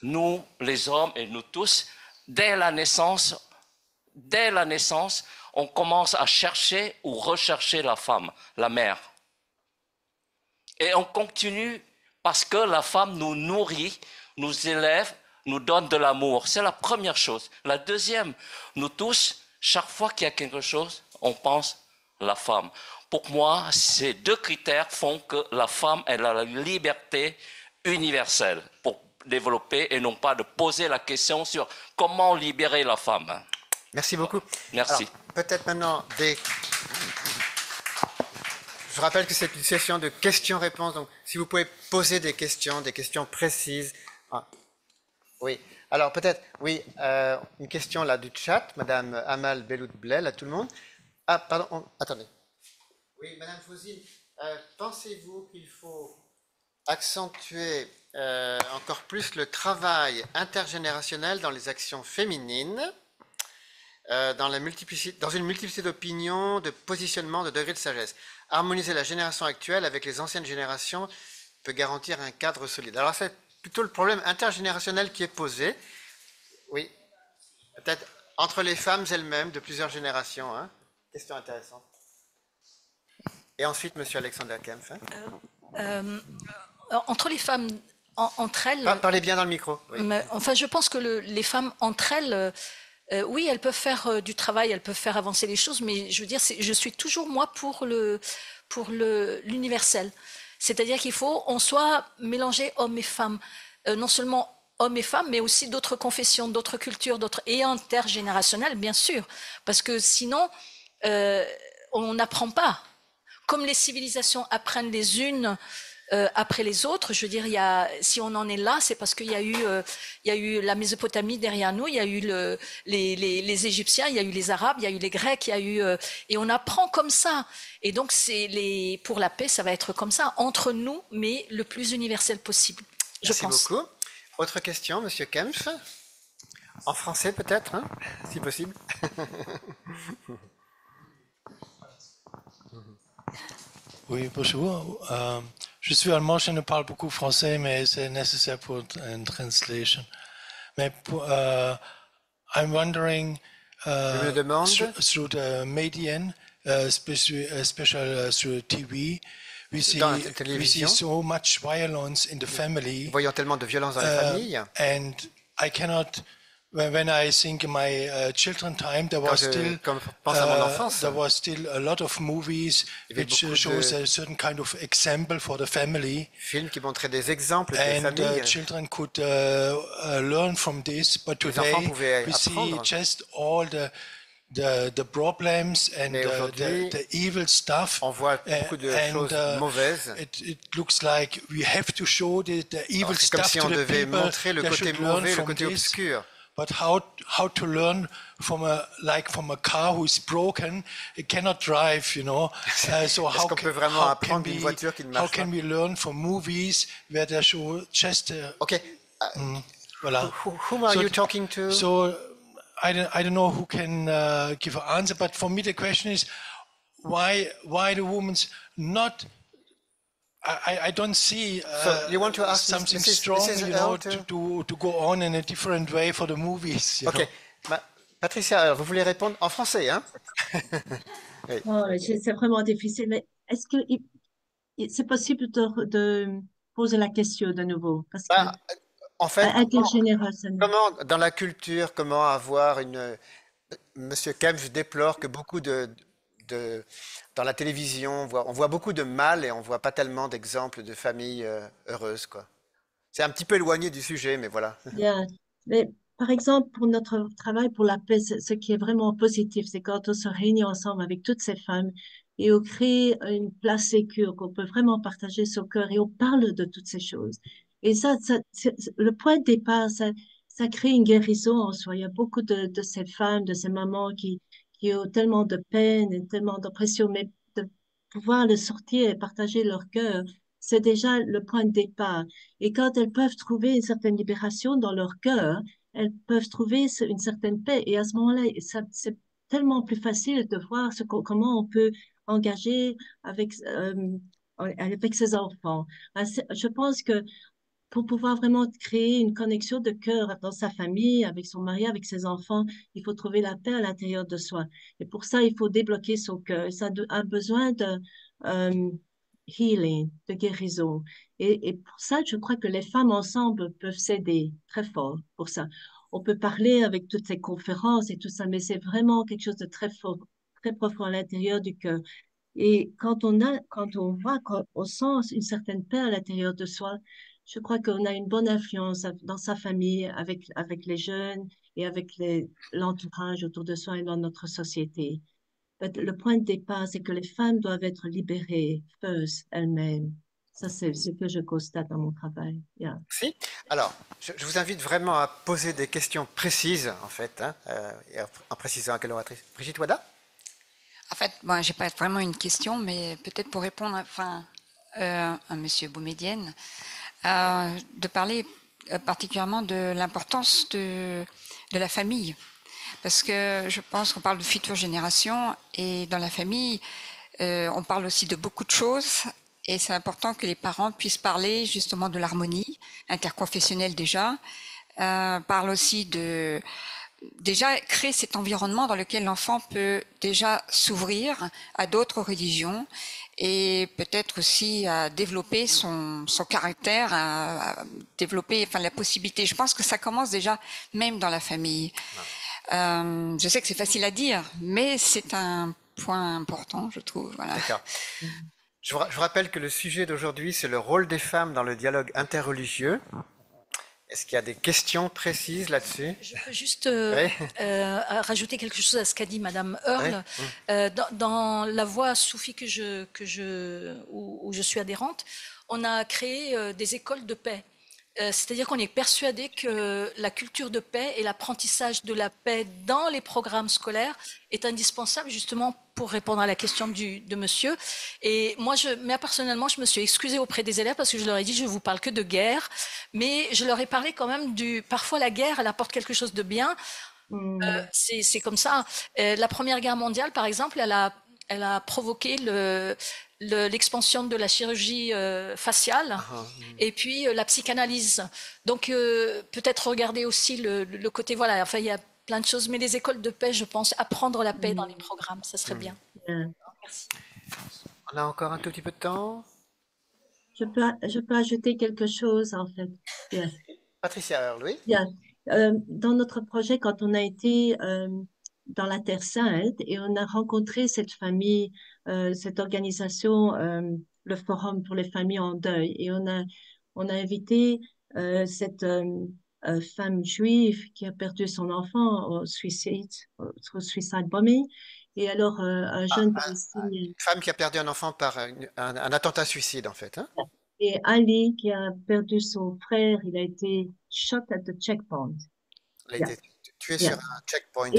Speaker 9: nous, les hommes et nous tous, dès la naissance, on commence à chercher ou rechercher la femme, la mère. Et on continue parce que la femme nous nourrit, nous élève, nous donne de l'amour. C'est la première chose. La deuxième, nous tous, chaque fois qu'il y a quelque chose, on pense la femme. Pour moi, ces deux critères font que la femme, elle a la liberté universelle pour développer et non pas de poser la question sur comment libérer la femme.
Speaker 7: Merci beaucoup.
Speaker 9: Merci.
Speaker 7: Alors, peut-être maintenant Je rappelle que c'est une session de questions-réponses, donc si vous pouvez poser des questions précises. Ah. Oui. Alors peut-être, oui, une question là du chat, Madame Amal Beloud-Blel, à tout le monde. Ah, pardon, attendez. Oui, Madame Fauzine, pensez-vous qu'il faut accentuer encore plus le travail intergénérationnel dans les actions féminines, dans une multiplicité d'opinions, de positionnements, de degrés de sagesse. Harmoniser la génération actuelle avec les anciennes générations peut garantir un cadre solide. Alors c'est plutôt le problème intergénérationnel qui est posé. Oui, peut-être entre les femmes elles-mêmes de plusieurs générations. Hein. Question intéressante. Et ensuite, Monsieur Alexander Kempf. Hein.
Speaker 4: Entre les femmes, entre elles...
Speaker 7: Parlez bien dans le micro. Oui.
Speaker 4: Enfin, je pense que les femmes, entre elles, oui, elles peuvent faire du travail, elles peuvent faire avancer les choses, mais je veux dire, je suis toujours, moi, pour l'universel. C'est-à-dire qu'il faut on soit mélangé hommes et femmes, non seulement hommes et femmes, mais aussi d'autres confessions, d'autres cultures, et intergénérationnelles, bien sûr, parce que sinon, on n'apprend pas. Comme les civilisations apprennent les unes après les autres, je veux dire, si on en est là, c'est parce qu'il y a eu la Mésopotamie derrière nous, il y a eu les Égyptiens, il y a eu les Arabes, il y a eu les Grecs, il y a eu et on apprend comme ça. Et donc pour la paix, ça va être comme ça entre nous, mais le plus universel possible.
Speaker 7: Merci beaucoup. Autre question, Monsieur Kempf, en français peut-être, hein, si possible.
Speaker 10: Oui, bonjour. Je suis allemand, je ne parle beaucoup français, mais c'est nécessaire pour une translation. Mais I'm wondering through the median, especially through TV, we see so much violence in the family.
Speaker 7: Voyons tellement de violence dans la famille.
Speaker 10: And I cannot. When I think in my children time, there was still a lot of movies which shows a certain kind of example for the family.
Speaker 7: Films qui montraient des exemples de
Speaker 10: famille.
Speaker 7: And
Speaker 10: children could learn from this, but today we see just all the problems and the evil stuff.
Speaker 7: On voit beaucoup de choses mauvaises.
Speaker 10: It looks like we have to show the evil stuff
Speaker 7: to the people. Montrer le côté mauvais, le côté obscur.
Speaker 10: But how to learn from a car who is broken? It cannot drive, you know. So how can we learn from movies where they show just?
Speaker 7: Okay.
Speaker 10: Voilà.
Speaker 7: Whom are you talking to?
Speaker 10: So I don't know who can give an answer. But for me, the question is why the woman's not. I don't see
Speaker 7: so you want to ask
Speaker 10: something strong, you know, to go on in a different way for the movies.
Speaker 7: Ok. Patricia, vous voulez répondre en français, hein?
Speaker 6: Oui. Oh, c'est vraiment difficile, mais est-ce que c'est possible de poser la question de nouveau? Parce que,
Speaker 7: en fait,
Speaker 6: comment,
Speaker 7: dans la culture, comment avoir Monsieur Kempf déplore que beaucoup dans la télévision, on voit beaucoup de mal et on voit pas tellement d'exemples de familles heureuses, quoi. C'est un petit peu éloigné du sujet, mais voilà.
Speaker 6: Bien. Mais par exemple, pour notre travail pour la paix, ce qui est vraiment positif, c'est quand on se réunit ensemble avec toutes ces femmes et on crée une place sécure, qu'on peut vraiment partager son cœur et on parle de toutes ces choses. Et ça le point de départ, ça crée une guérison en soi. Il y a beaucoup de ces femmes, de ces mamans qui ont tellement de peine et tellement d'oppression, mais de pouvoir le sortir et partager leur cœur, c'est déjà le point de départ. Et quand elles peuvent trouver une certaine libération dans leur cœur, elles peuvent trouver une certaine paix. Et à ce moment-là, c'est tellement plus facile de voir comment on peut engager avec ses enfants. Je pense que pour pouvoir vraiment créer une connexion de cœur dans sa famille, avec son mari, avec ses enfants, il faut trouver la paix à l'intérieur de soi. Et pour ça, il faut débloquer son cœur. Ça a besoin de healing, de guérison. Et pour ça, je crois que les femmes ensemble peuvent s'aider très fort pour ça. On peut parler avec toutes ces conférences et tout ça, mais c'est vraiment quelque chose de très fort, très profond à l'intérieur du cœur. Et quand on sent une certaine paix à l'intérieur de soi, je crois qu'on a une bonne influence dans sa famille, avec les jeunes et avec l'entourage autour de soi et dans notre société. Le point de départ, c'est que les femmes doivent être libérées, first, elles-mêmes. Ça, c'est ce que je constate dans mon travail. Yeah.
Speaker 7: Merci. Alors, je vous invite vraiment à poser des questions précises, en fait, hein, en précisant à quelle oratrice. Brigitte Wada?
Speaker 2: En fait, bon, j'ai pas vraiment une question, mais peut-être pour répondre à Monsieur Boumedienne, de parler particulièrement de l'importance de la famille. parce que je pense qu'on parle de futures générations et dans la famille, on parle aussi de beaucoup de choses et c'est important que les parents puissent parler justement de l'harmonie interconfessionnelle déjà, parle aussi de déjà créer cet environnement dans lequel l'enfant peut déjà s'ouvrir à d'autres religions et peut-être aussi à développer son caractère, à développer enfin la possibilité. Je pense que ça commence déjà même dans la famille. Je sais que c'est facile à dire, mais c'est un point important, je trouve. Voilà.
Speaker 7: D'accord. Je vous rappelle que le sujet d'aujourd'hui, c'est le rôle des femmes dans le dialogue interreligieux. Est-ce qu'il y a des questions précises là-dessus?
Speaker 4: Je peux juste
Speaker 7: Oui.
Speaker 4: rajouter quelque chose à ce qu'a dit Madame Earle.
Speaker 7: Oui.
Speaker 4: Dans la voie soufie où je suis adhérente, on a créé des écoles de paix. C'est-à-dire qu'on est persuadé que la culture de paix et l'apprentissage de la paix dans les programmes scolaires est indispensable justement pour répondre à la question de monsieur. Et moi, personnellement, je me suis excusée auprès des élèves parce que je leur ai dit, je ne vous parle que de guerre, mais je leur ai parlé quand même parfois la guerre, elle apporte quelque chose de bien. C'est comme ça. La Première Guerre mondiale, par exemple, elle a provoqué l'expansion de la chirurgie faciale et puis la psychanalyse. Donc peut-être regarder aussi le côté, voilà, enfin il y a plein de choses, mais les écoles de paix, je pense, apprendre la paix dans les programmes, ça serait bien. Merci.
Speaker 7: On a encore un tout petit peu de temps.
Speaker 6: Je peux ajouter quelque chose, en fait. Yes.
Speaker 7: Patricia Earle, oui.
Speaker 6: Yeah. Dans notre projet, quand on a été dans la Terre Sainte et on a rencontré cette famille, cette organisation, le Forum pour les familles en deuil, et on a invité cette femme juive qui a perdu son enfant au suicide bombing, et alors un jeune Palestinien.
Speaker 7: Une femme qui a perdu un enfant par un attentat suicide, en fait. Hein?
Speaker 6: Et Ali qui a perdu son frère, il a été shot at the checkpoint.
Speaker 7: Il a été tué sur un checkpoint.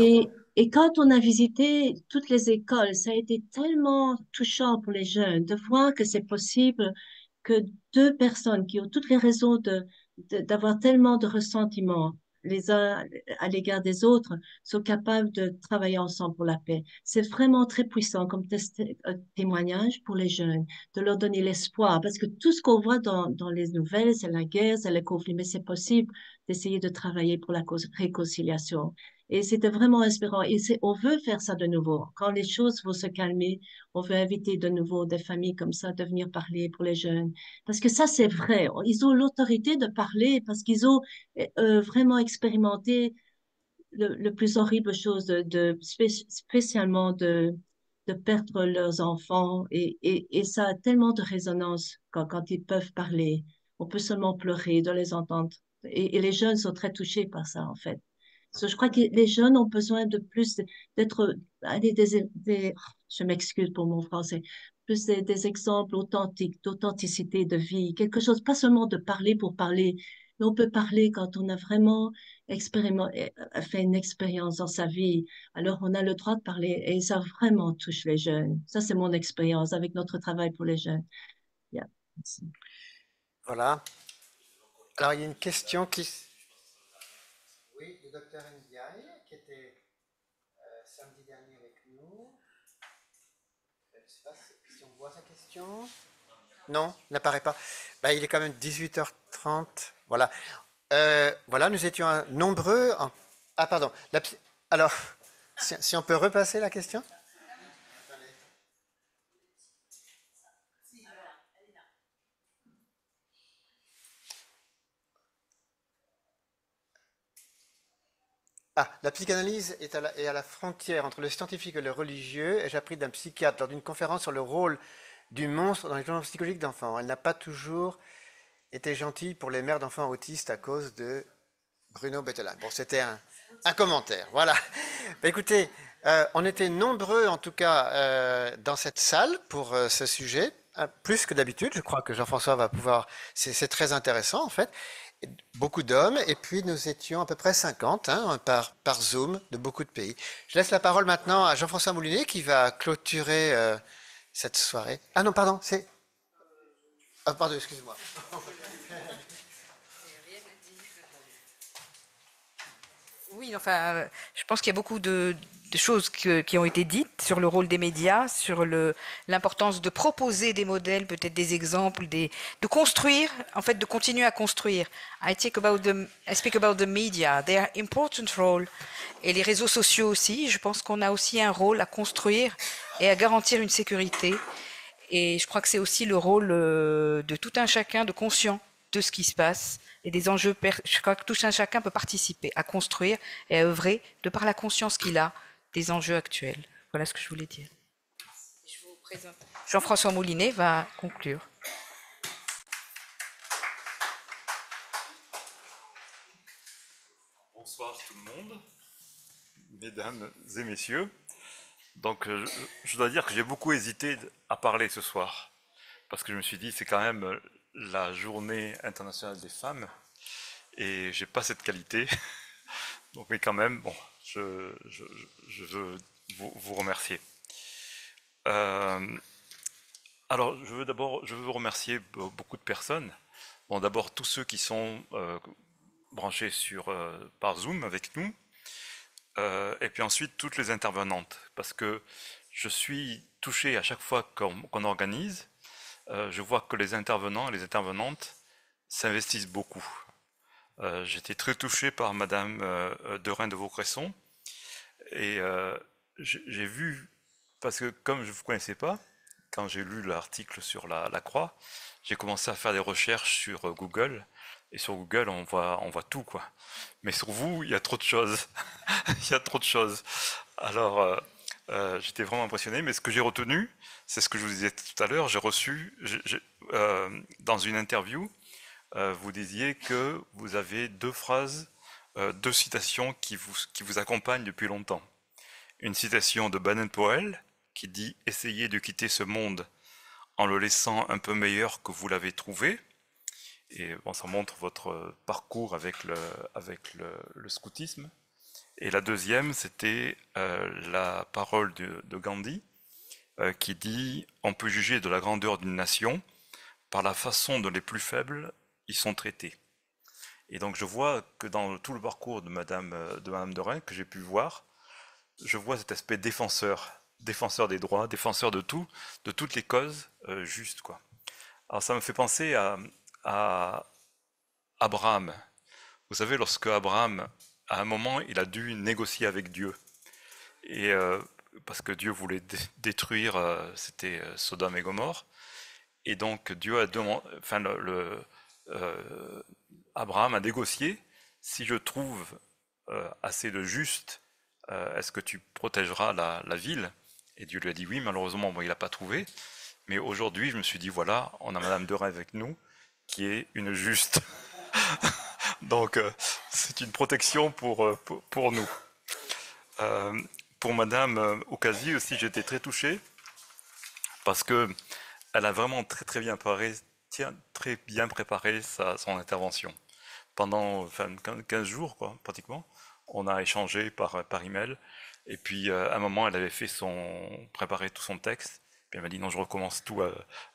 Speaker 6: Et quand on a visité toutes les écoles, ça a été tellement touchant pour les jeunes de voir que c'est possible que deux personnes qui ont toutes les raisons d'avoir tellement de ressentiments les uns à l'égard des autres sont capables de travailler ensemble pour la paix. C'est vraiment très puissant comme témoignage pour les jeunes, de leur donner l'espoir, parce que tout ce qu'on voit dans les nouvelles, c'est la guerre, c'est le conflit, mais c'est possible d'essayer de travailler pour la réconciliation. Et c'était vraiment inspirant. Et on veut faire ça de nouveau. Quand les choses vont se calmer, on veut inviter de nouveau des familles comme ça de venir parler pour les jeunes. Parce que ça, c'est vrai. Ils ont l'autorité de parler parce qu'ils ont vraiment expérimenté le plus horrible chose, spécialement de perdre leurs enfants. Et ça a tellement de résonance quand ils peuvent parler. On peut seulement pleurer de les entendre. Et les jeunes sont très touchés par ça, en fait. Je crois que les jeunes ont besoin de plus d'être, je m'excuse pour mon français, plus des exemples authentiques, d'authenticité de vie, quelque chose, pas seulement de parler pour parler, mais on peut parler quand on a vraiment fait une expérience dans sa vie. Alors, on a le droit de parler et ça vraiment touche les jeunes. Ça, c'est mon expérience avec notre travail pour les jeunes. Yeah.
Speaker 7: Voilà. Alors, il y a une question qui... Oui, le docteur Ndiaye, qui était samedi dernier avec nous. Je ne sais pas si on voit sa question. Non, il n'apparaît pas. Ben, il est quand même 18h30. Voilà. Voilà, nous étions nombreux. Ah, pardon. Alors, si on peut repasser la question. Ah, la psychanalyse est à la frontière entre le scientifique et le religieux. J'ai appris d'un psychiatre lors d'une conférence sur le rôle du monstre dans les violences psychologiques d'enfants. Elle n'a pas toujours été gentille pour les mères d'enfants autistes à cause de Bruno Bettelin. Bon, c'était un commentaire, voilà. Bah, écoutez, on était nombreux en tout cas dans cette salle pour ce sujet, plus que d'habitude. Je crois que Jean-François va pouvoir... C'est très intéressant en fait. Beaucoup d'hommes, et puis nous étions à peu près 50 par Zoom de beaucoup de pays. Je laisse la parole maintenant à Jean-François Moulinet qui va clôturer cette soirée. Ah non, pardon, c'est... Ah, pardon, excusez-moi.
Speaker 1: Oui, enfin, je pense qu'il y a beaucoup de choses qui ont été dites sur le rôle des médias, sur l'importance de proposer des modèles, peut-être des exemples, de construire, en fait, de continuer à construire. I speak about the media, their important role, et les réseaux sociaux aussi. Je pense qu'on a aussi un rôle à construire et à garantir une sécurité. Et je crois que c'est aussi le rôle de tout un chacun de conscient de ce qui se passe et des enjeux. Je crois que tout un chacun peut participer à construire et à œuvrer de par la conscience qu'il a des enjeux actuels. Voilà ce que je voulais dire. Je vous présente. Jean-François Moulinet va conclure.
Speaker 11: Bonsoir tout le monde, mesdames et messieurs. Donc je dois dire que j'ai beaucoup hésité à parler ce soir, parce que je me suis dit c'est quand même la journée internationale des femmes, et j'ai pas cette qualité. Donc, mais quand même, bon, je veux vous remercier. Alors, je veux remercier beaucoup de personnes. Bon, d'abord tous ceux qui sont branchés par Zoom avec nous, et puis ensuite toutes les intervenantes, parce que je suis touché à chaque fois qu'on organise. Je vois que les intervenants et les intervenantes s'investissent beaucoup. J'étais très touché par Madame Derain de Vaucresson, et j'ai vu, parce que comme je ne vous connaissais pas, quand j'ai lu l'article sur la croix, j'ai commencé à faire des recherches sur Google, et sur Google on voit tout, quoi. Mais sur vous, il y a trop de choses. Il y a trop de choses. Alors, j'étais vraiment impressionné, mais ce que j'ai retenu, c'est ce que je vous disais tout à l'heure, j'ai reçu, dans une interview, vous disiez que vous avez deux phrases, deux citations qui vous accompagnent depuis longtemps. Une citation de Baden-Powell, qui dit « Essayez de quitter ce monde en le laissant un peu meilleur que vous l'avez trouvé ». Et bon, ça montre votre parcours avec le scoutisme. Et la deuxième, c'était la parole de Gandhi, qui dit « On peut juger de la grandeur d'une nation par la façon dont les plus faibles y sont traités ». Et donc je vois que dans tout le parcours de Madame Derain, que j'ai pu voir, je vois cet aspect défenseur des droits, défenseur de tout, de toutes les causes justes, quoi. Alors ça me fait penser à Abraham. Vous savez, lorsque Abraham, à un moment, il a dû négocier avec Dieu. Et parce que Dieu voulait détruire, c'était Sodome et Gomorrhe. Et donc Dieu a demandé, enfin Abraham a négocié, si je trouve assez de juste, est-ce que tu protégeras la ville? Et Dieu lui a dit oui, malheureusement, bon, il n'a pas trouvé. Mais aujourd'hui, je me suis dit, voilà, on a Madame Derain avec nous, qui est une juste. Donc, c'est une protection pour nous. Pour Madame Ocasi aussi, j'étais très touché, parce que elle a vraiment très bien préparé son intervention. Pendant 15 jours, quoi, pratiquement, on a échangé par email. Et puis, à un moment, elle avait préparé tout son texte. Puis elle m'a dit non, je recommence tout.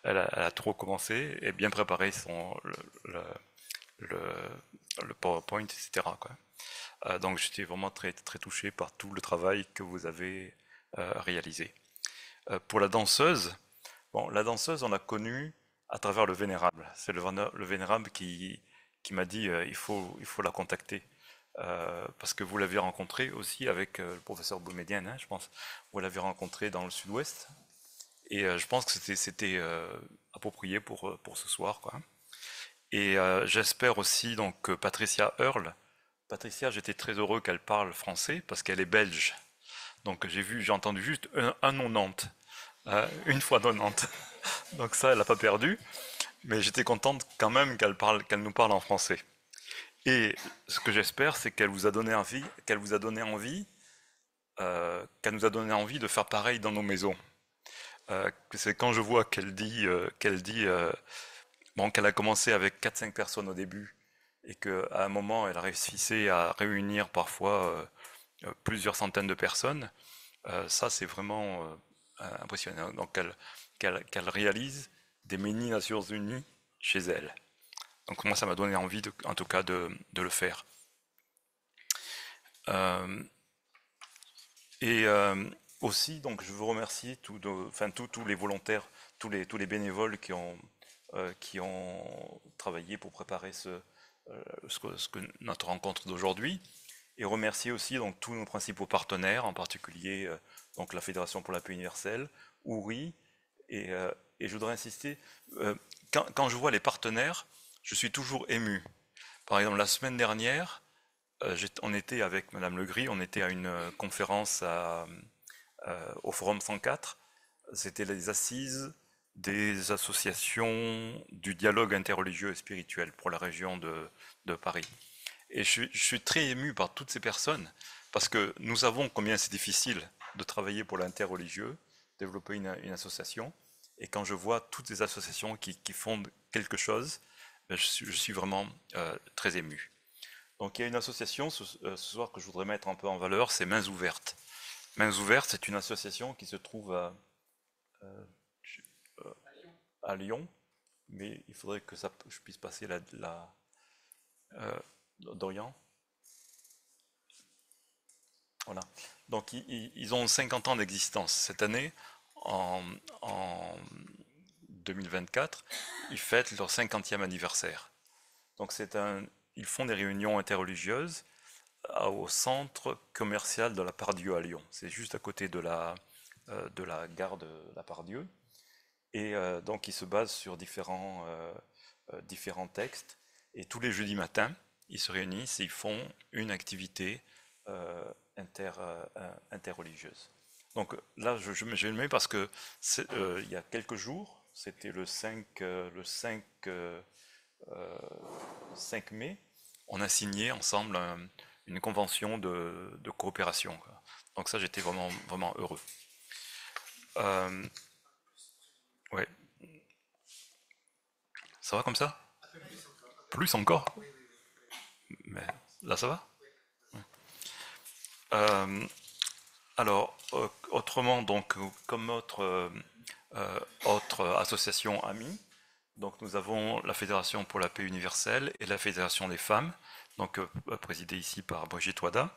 Speaker 11: Elle a tout recommencé et bien préparé le PowerPoint, etc., quoi. Donc, j'étais vraiment très touché par tout le travail que vous avez réalisé. Pour la danseuse, bon, la danseuse, on l'a connue à travers le Vénérable. C'est le Vénérable qui m'a dit il faut la contacter. Parce que vous l'avez rencontré aussi avec le professeur Boumedienne, hein, je pense. Vous l'avez rencontré dans le sud-ouest. Et je pense que c'était approprié pour ce soir, quoi. Et j'espère aussi donc que Patricia Earle. Patricia, j'étais très heureux qu'elle parle français parce qu'elle est belge. Donc j'ai entendu juste un nom Nantes. Une fois dans Nantes. Donc ça, elle n'a pas perdu. Mais j'étais contente quand même qu'elle nous parle en français. Et ce que j'espère, c'est qu'elle vous a donné envie, qu'elle nous a donné envie de faire pareil dans nos maisons. C'est quand je vois qu'elle dit bon, qu'elle a commencé avec 4-5 personnes au début et qu'à un moment elle a réussi à réunir parfois plusieurs centaines de personnes, ça c'est vraiment impressionnant. Donc qu'elle réalise des mini-Nations Unies chez elle. Donc moi ça m'a donné envie en tout cas de le faire. Et aussi, donc, je veux remercier tous les volontaires, tous les bénévoles qui ont travaillé pour préparer notre rencontre d'aujourd'hui, et remercier aussi donc tous nos principaux partenaires, en particulier donc la Fédération pour la paix universelle, OURI, et je voudrais insister, quand je vois les partenaires, je suis toujours ému. Par exemple, la semaine dernière, on était avec Madame Legris, on était à une conférence au Forum 104, c'était les assises des associations du dialogue interreligieux et spirituel pour la région de Paris. Et je suis très ému par toutes ces personnes, parce que nous savons combien c'est difficile de travailler pour l'interreligieux, développer une association, et quand je vois toutes ces associations qui font quelque chose, je suis vraiment très ému. Donc il y a une association ce soir que je voudrais mettre un peu en valeur, c'est Mains Ouvertes. Mains Ouvertes, c'est une association qui se trouve à Lyon, mais il faudrait que je puisse passer d'Orient. Voilà. Donc ils ont 50 ans d'existence. Cette année, en 2024, ils fêtent leur 50e anniversaire. Donc ils font des réunions interreligieuses au centre commercial de la Part-Dieu à Lyon. C'est juste à côté de la gare de la Part-Dieu. Et donc ils se basent sur différents textes. Et tous les jeudis matins, ils se réunissent et ils font une activité interreligieuse. Donc là, je le mets parce que il y a quelques jours, c'était le 5 mai, on a signé ensemble une convention de coopération. Donc ça, j'étais vraiment, vraiment heureux. Ouais. Ça va comme ça? Plus encore? Mais là, ça va? Alors, autrement, donc, comme autre association amie, donc nous avons la Fédération pour la paix universelle et la Fédération des femmes, donc présidée ici par Brigitte Wada.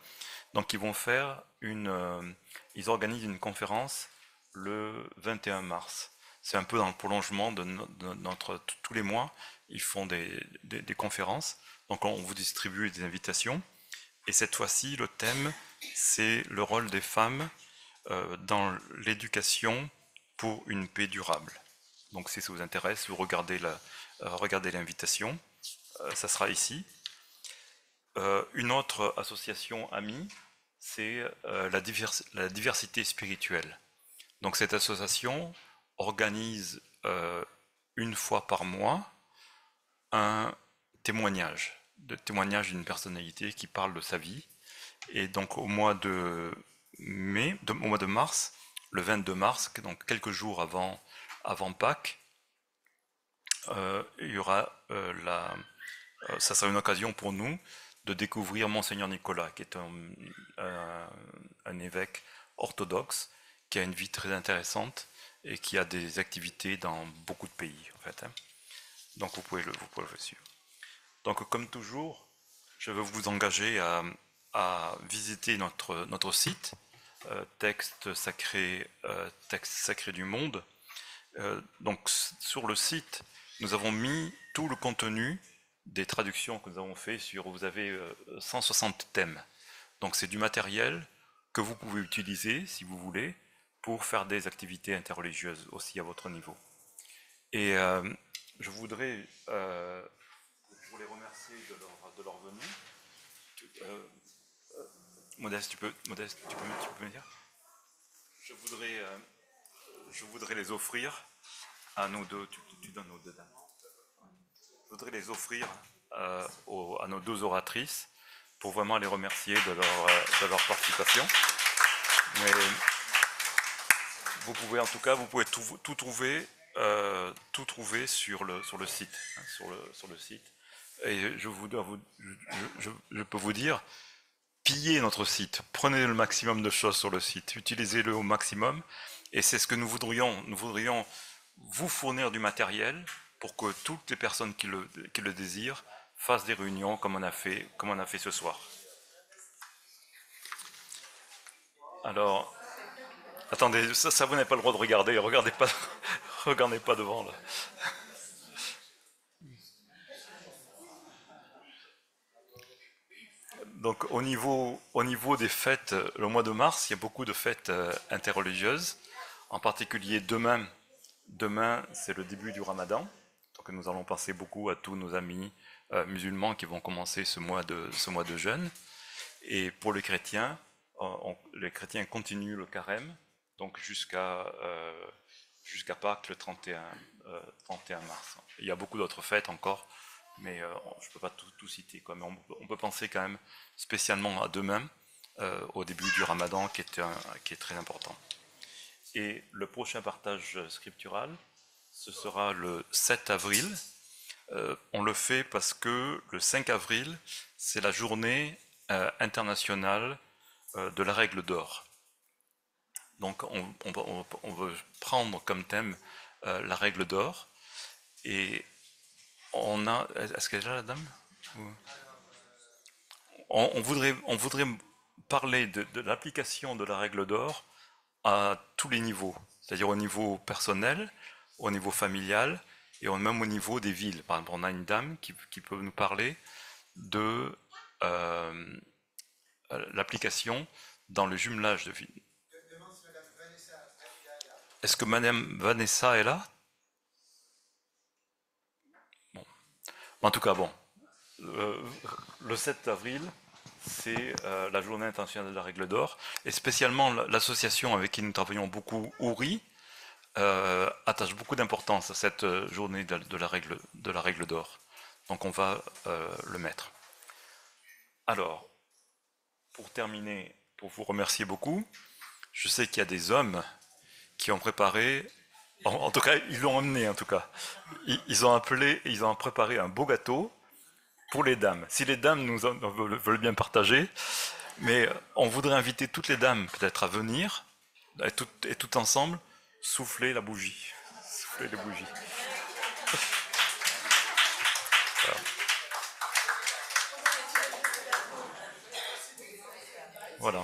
Speaker 11: Donc ils vont faire ils organisent une conférence le 21 mars. C'est un peu dans le prolongement de notre tous les mois, ils font des conférences. Donc on vous distribue des invitations. Et cette fois-ci, le thème, c'est le rôle des femmes dans l'éducation pour une paix durable. Donc si ça vous intéresse, vous regardez l'invitation, ça sera ici. Une autre association amie, c'est la diversité spirituelle. Donc cette association organise une fois par mois un témoignage d'une personnalité qui parle de sa vie. Et donc au mois de mars, le 22 mars, donc quelques jours avant Pâques, il y aura ça sera une occasion pour nous de découvrir Monseigneur Nicolas, qui est un évêque orthodoxe, qui a une vie très intéressante et qui a des activités dans beaucoup de pays, en fait. Donc vous pouvez le suivre. Donc comme toujours, je veux vous engager à visiter notre site, Texte sacré du monde. Donc sur le site, nous avons mis tout le contenu des traductions que nous avons fait vous avez 160 thèmes. Donc c'est du matériel que vous pouvez utiliser, si vous voulez, pour faire des activités interreligieuses aussi à votre niveau. Et je voudrais les remercier de leur venue. Modeste, tu peux me dire? Je voudrais les offrir à nos deux. Tu donnes nos deux dames. Je voudrais les offrir à nos deux oratrices pour vraiment les remercier de leur participation. Mais vous pouvez tout trouver sur le site, sur le site. Et je peux vous dire, pillez notre site, prenez le maximum de choses sur le site, utilisez-le au maximum, et c'est ce que nous voudrions. Nous voudrions vous fournir du matériel pour que toutes les personnes qui le désirent fassent des réunions comme on a fait ce soir. Alors, attendez, ça vous n'avez pas le droit de regarder. Regardez pas, regardez pas devant là. Donc au niveau des fêtes, le mois de mars, il y a beaucoup de fêtes interreligieuses. En particulier demain, c'est le début du Ramadan. Donc nous allons penser beaucoup à tous nos amis musulmans qui vont commencer ce mois de jeûne. Et pour les chrétiens continuent le carême, donc jusqu'à Pâques le 31 mars. Il y a beaucoup d'autres fêtes encore, mais je ne peux pas tout citer, quoi. Mais on peut penser quand même spécialement à demain, au début du Ramadan, qui est très important. Et le prochain partage scriptural, ce sera le 7 avril. On le fait parce que le 5 avril, c'est la journée internationale de la règle d'or. Donc on veut prendre comme thème la règle d'or. Et on a... Est-ce qu'elle est là, la dame? On voudrait parler de l'application de la règle d'or à tous les niveaux, c'est-à-dire au niveau personnel, au niveau familial et même au niveau des villes. Par exemple, on a une dame qui peut nous parler de l'application dans le jumelage de villes. Est-ce que Madame Vanessa est là? Bon. En tout cas, bon. Le 7 avril, c'est la journée internationale de la règle d'or, et spécialement l'association avec qui nous travaillons beaucoup, Ouri, attache beaucoup d'importance à cette journée de la règle d'or. Donc on va le mettre. Alors, pour terminer, pour vous remercier beaucoup, je sais qu'il y a des hommes qui ont préparé, en tout cas, ils l'ont emmené en tout cas, ils ont préparé un beau gâteau pour les dames. Si les dames veulent bien partager, mais on voudrait inviter toutes les dames peut-être à venir, et tout ensemble, souffler la bougie. Souffler les bougies. Voilà.